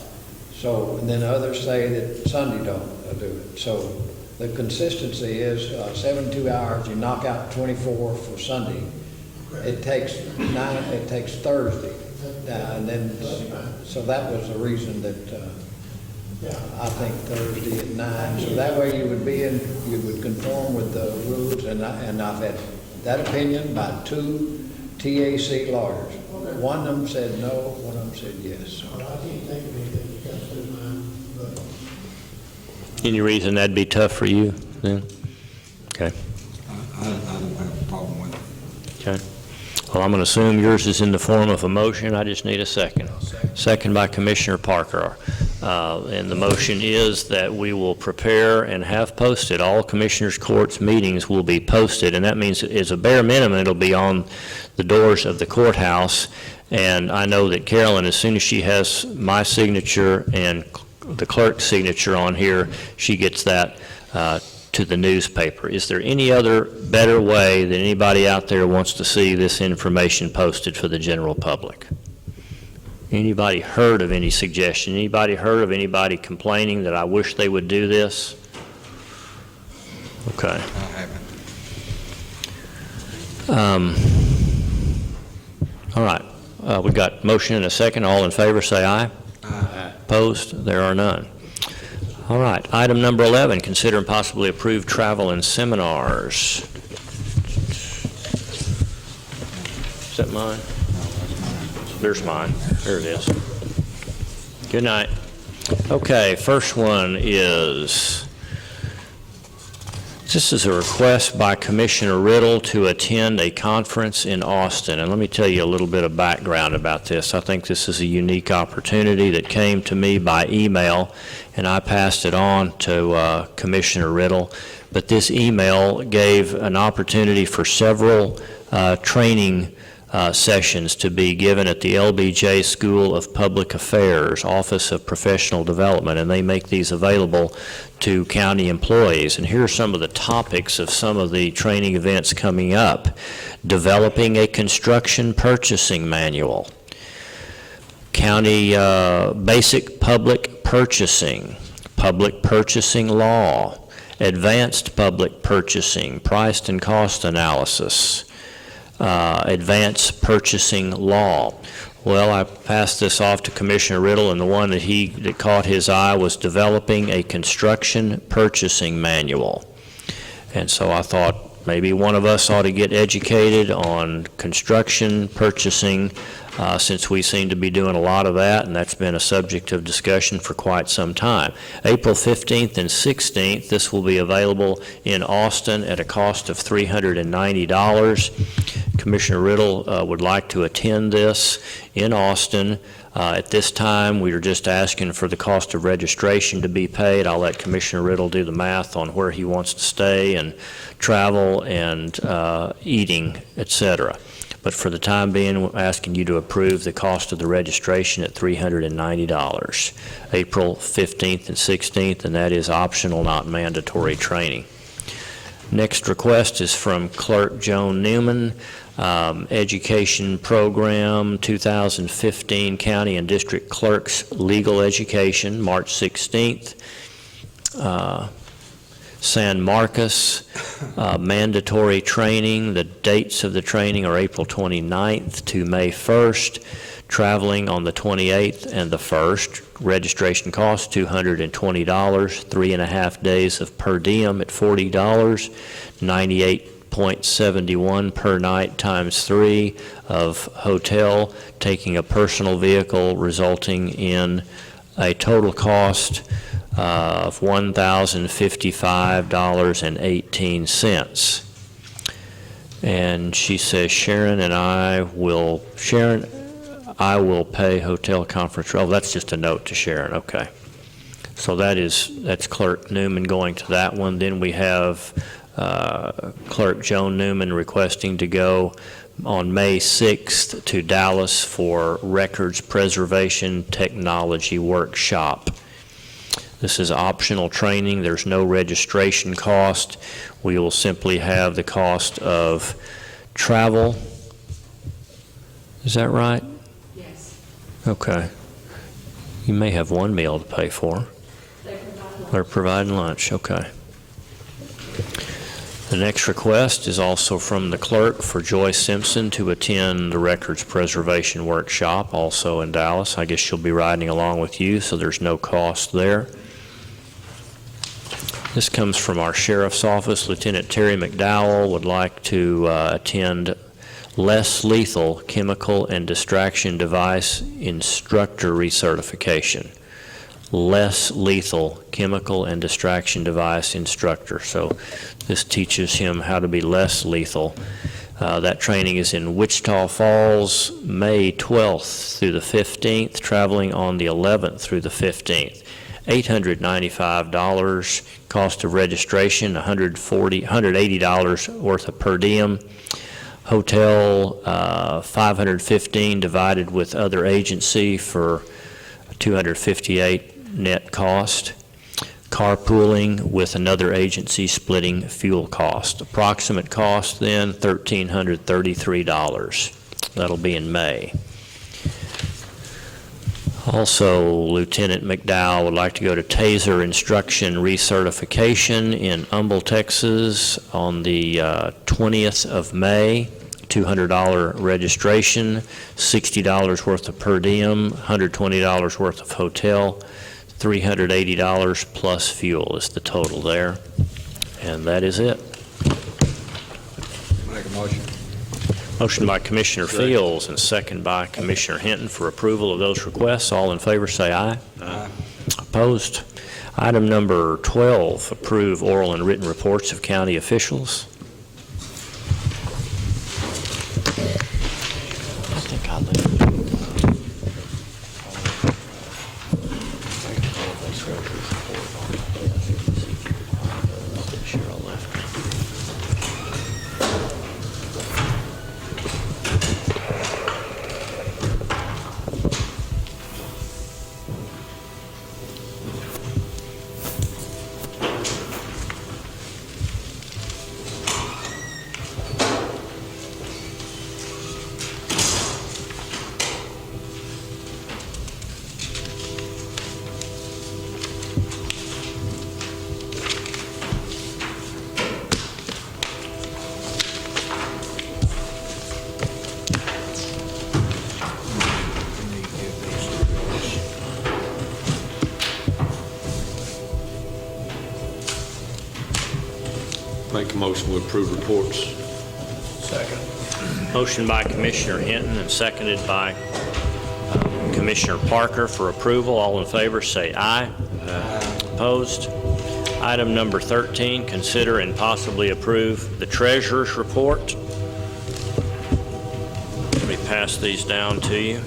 so, and then others say that Sunday don't do it. So the consistency is 72 hours, you knock out 24 for Sunday. It takes Thursday, and then, so that was the reason that I think Thursday at 9. So that way you would conform with the rules, and I've had that opinion by 2 TAC lawyers. One of them said no, one of them said yes. Well, I can't think of anything that comes to mind, but. Any reason that'd be tough for you then? Okay. I don't have a problem with it. Okay. Well, I'm going to assume yours is in the form of a motion. I just need a second. Second by Commissioner Parker. And the motion is that we will prepare and have posted. All Commissioners Court's meetings will be posted, and that means as a bare minimum, it'll be on the doors of the courthouse. And I know that Carolyn, as soon as she has my signature and the clerk's signature on here, she gets that to the newspaper. Is there any other better way that anybody out there wants to see this information posted for the general public? Anybody heard of any suggestion? Anybody heard of anybody complaining that I wish they would do this? Okay. I haven't. All right. We got motion and a second. All in favor, say aye. Aye. Opposed? There are none. All right. Item number 11, consider and possibly approve travel and seminars. Is that mine? There's mine. There it is. Good night. Okay, first one is, this is a request by Commissioner Riddle to attend a conference in Austin. And let me tell you a little bit of background about this. I think this is a unique opportunity that came to me by email, and I passed it on to Commissioner Riddle. But this email gave an opportunity for several training sessions to be given at the LBJ School of Public Affairs, Office of Professional Development, and they make these available to county employees. And here are some of the topics of some of the training events coming up. Developing a construction purchasing manual, county basic public purchasing law, advanced public purchasing, price and cost analysis, advanced purchasing law. Well, I passed this off to Commissioner Riddle, and the one that caught his eye was developing a construction purchasing manual. And so I thought maybe one of us ought to get educated on construction purchasing, since we seem to be doing a lot of that, and that's been a subject of discussion for quite some time. April 15th and 16th, this will be available in Austin at a cost of $390. Commissioner Riddle would like to attend this in Austin. At this time, we are just asking for the cost of registration to be paid. I'll let Commissioner Riddle do the math on where he wants to stay and travel and eating, etc. But for the time being, we're asking you to approve the cost of the registration at $390, April 15th and 16th, and that is optional, not mandatory training. Next request is from Clerk Joan Newman, Education Program 2015 County and District Clerks Legal Education, March 16th. San Marcos, mandatory training. The dates of the training are April 29th to May 1st. traveling on the 28th and the 1st. Registration cost $220, 3.5 days of per diem at $40, 98.71 per night times 3 of hotel, taking a personal vehicle, resulting in a total cost of $1,055.18. And she says, I will pay hotel conference. Oh, that's just a note to Sharon, okay. So that's Clerk Newman going to that one. Then we have Clerk Joan Newman requesting to go on May 6th to Dallas for Records Preservation Technology Workshop. This is optional training. There's no registration cost. We will simply have the cost of travel. Is that right? Yes. Okay. You may have one meal to pay for. They're providing lunch, okay. The next request is also from the clerk for Joyce Simpson to attend the Records Preservation Workshop, also in Dallas. I guess she'll be riding along with you, so there's no cost there. This comes from our Sheriff's Office. Lieutenant Terry McDowell would like to attend Less Lethal Chemical and Distraction Device Instructor Recertification. Less Lethal Chemical and Distraction Device Instructor. So this teaches him how to be less lethal. That training is in Wichita Falls, May 12th through the 15th, traveling on the 11th through the 15th. $895, cost of registration, $180 worth of per diem. Hotel, $515 divided with other agency for $258 net cost. Carpooling with another agency splitting fuel cost. Approximate cost then, $1,333. That'll be in May. Also, Lieutenant McDowell would like to go to Taser Instruction Recertification in Humble, Texas on the 20th of May. $200 registration, $60 worth of per diem, $120 worth of hotel, $380 plus fuel is the total there. And that is it. Make a motion. Motion by Commissioner Fields and second by Commissioner Hinton for approval of those requests. All in favor say aye. Aye. Opposed? Item number 12, approve oral and written reports of county officials. I think I left. Cheryl left. Make a motion to approve reports. Second. Motion by Commissioner Hinton and seconded by Commissioner Parker for approval. All in favor say aye. Aye. Opposed? Item number 13, consider and possibly approve the treasurer's report. Let me pass these down to you.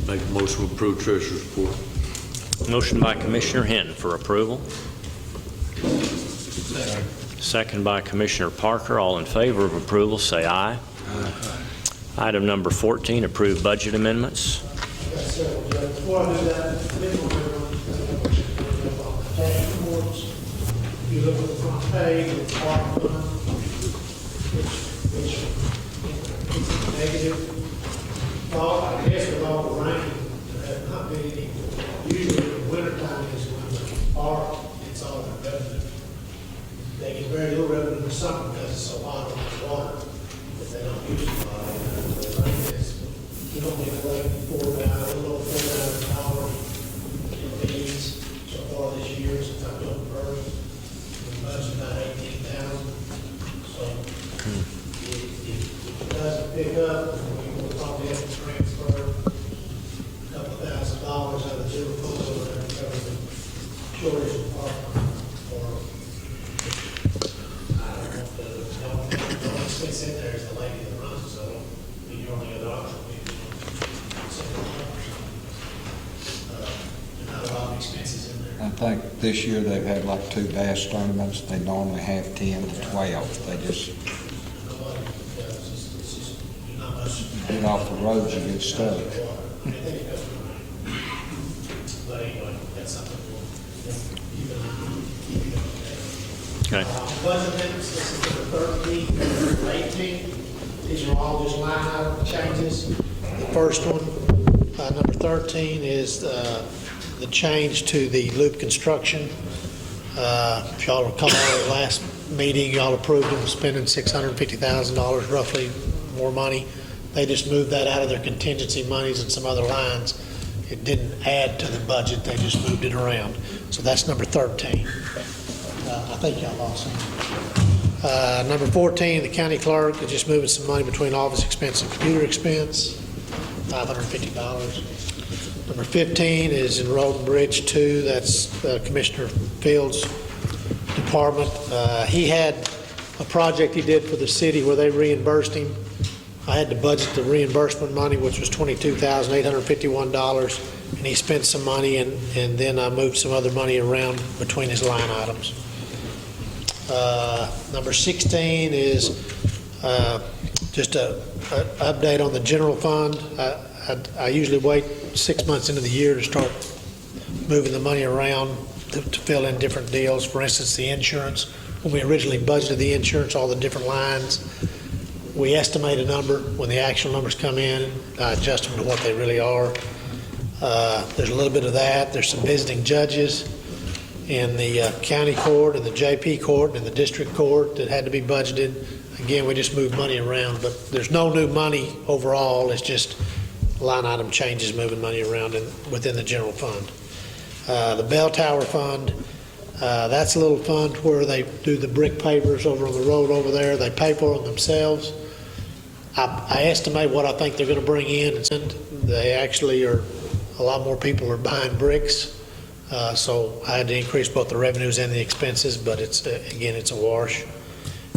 Make a motion to approve treasurer's report. Motion by Commissioner Hinton for approval. Second by Commissioner Parker. All in favor of approval, say aye. Item number 14, approve budget amendments. Before I do that, you look at the front page, it's part one, which is negative. Well, I guess with all the rain, there have not been any, usually in the wintertime is when the park, it's all the revenue. They get very little revenue for summer because it's so hot on the water, that they don't use it a lot. The rain is, you don't get like a little $4,000 in fees so far this year since October 1st. The budget's about 18,000. So if it doesn't pick up, we will probably have to transfer a couple $1,000 out of the general fund over there to cover the shortage of parking. Or I don't know if the only space in there is the lady that runs it, so the only other option would be not a lot of expenses in there. I think this year they've had like 2 bass tournaments. They normally have 10 to 12. They just Nobody does, it's just not much. get off the roads and get stuck. But anyway, that's something we'll keep an eye on. Okay. Budget amendments, this is number 13, number 18. These are all just line item changes. The first one, number 13, is the change to the loop construction. If y'all recall, at last meeting, y'all approved them spending $650,000 roughly more money. They just moved that out of their contingency monies and some other lines. It didn't add to the budget, they just moved it around. So that's number 13. I think y'all all seen it. Number 14, the county clerk is just moving some money between office expense and computer expense, $550. Number 15 is in Road and Bridge 2. That's Commissioner Fields' department. He had a project he did for the city where they reimbursed him. I had to budget the reimbursement money, which was $22,851, and he spent some money, and then I moved some other money around between his line items. Number 16 is just an update on the general fund. I usually wait 6 months into the year to start moving the money around to fill in different deals. For instance, the insurance. When we originally budgeted the insurance, all the different lines, we estimate a number. When the actual numbers come in, I adjust them to what they really are. There's a little bit of that. There's some visiting judges in the county court and the JP court and the district court that had to be budgeted. Again, we just moved money around, but there's no new money overall. It's just line item changes, moving money around within the general fund. The bell tower fund, that's a little fund where they do the brick pavers over on the road over there. They pay for them themselves. I estimate what I think they're going to bring in, and they actually are, a lot more people are buying bricks. So I had to increase both the revenues and the expenses, but it's a wash.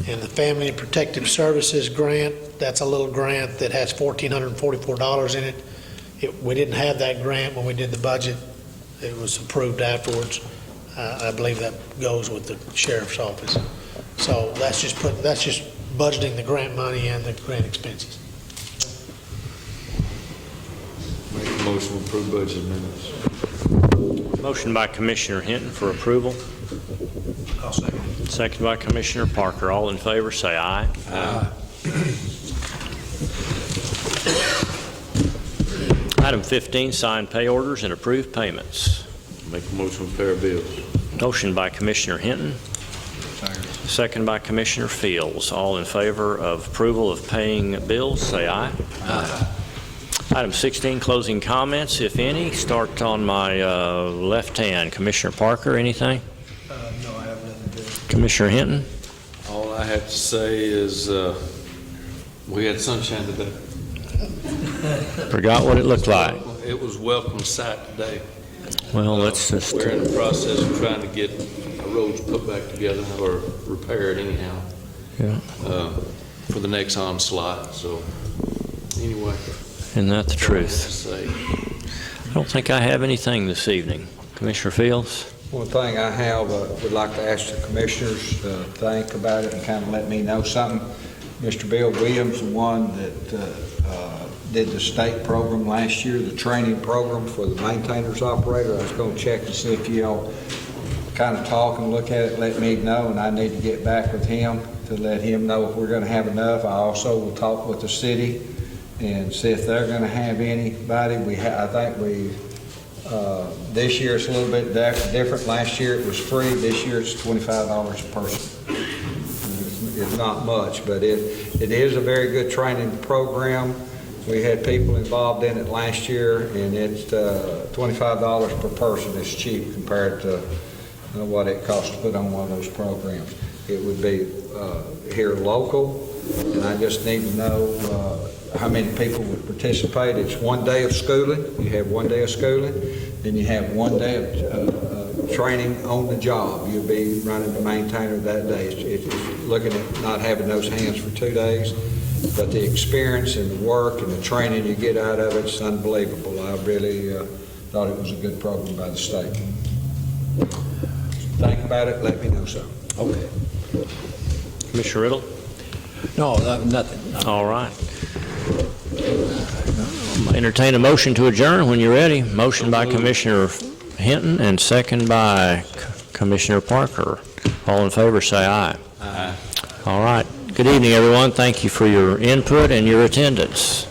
And the Family and Protective Services grant, that's a little grant that has $1,444 in it. We didn't have that grant when we did the budget. It was approved afterwards. I believe that goes with the sheriff's office. So that's just budgeting the grant money and the grant expenses. Make a motion to approve budget amendments. Motion by Commissioner Hinton for approval. I'll second. Second by Commissioner Parker. All in favor, say aye. Aye. Item 15, sign pay orders and approve payments. Make a motion to pay our bills. Motion by Commissioner Hinton. Second by Commissioner Fields. All in favor of approval of paying bills, say aye. Aye. Item 16, closing comments, if any. Start on my left hand. Commissioner Parker, anything? No, I have nothing to do. Commissioner Hinton? All I have to say is, we had sunshine today. Forgot what it looked like. It was welcome sight today. Well, let's just... We're in the process of trying to get our roads put back together or repaired anyhow. Yeah. For the next onslaught, so anyway. Isn't that the truth? Say. I don't think I have anything this evening. Commissioner Fields? One thing I have, would like to ask the commissioners to think about it and kind of let me know something. Mr. Bill Williams, the one that did the state program last year, the training program for the maintainers operator, I was going to check to see if y'all kind of talk and look at it, let me know, and I need to get back with him to let him know if we're going to have enough. I also will talk with the city and see if they're going to have anybody. I think this year it's a little bit different. Last year it was free. This year it's $25 a person. It's not much, but it is a very good training program. We had people involved in it last year, and it's $25 per person. It's cheap compared to what it costs to put on one of those programs. It would be here local, and I just need to know how many people would participate. It's 1 day of schooling. You have 1 day of schooling, then you have 1 day of training on the job. You'll be running the maintainer that day. It's looking at not having those hands for 2 days, but the experience and the work and the training you get out of it's unbelievable. I really thought it was a good program by the state. Think about it, let me know something. Okay. Commissioner Riddle? No, nothing. All right. Entertain a motion to adjourn when you're ready. Motion by Commissioner Hinton and second by Commissioner Parker. All in favor, say aye. Aye. All right. Good evening, everyone. Thank you for your input and your attendance.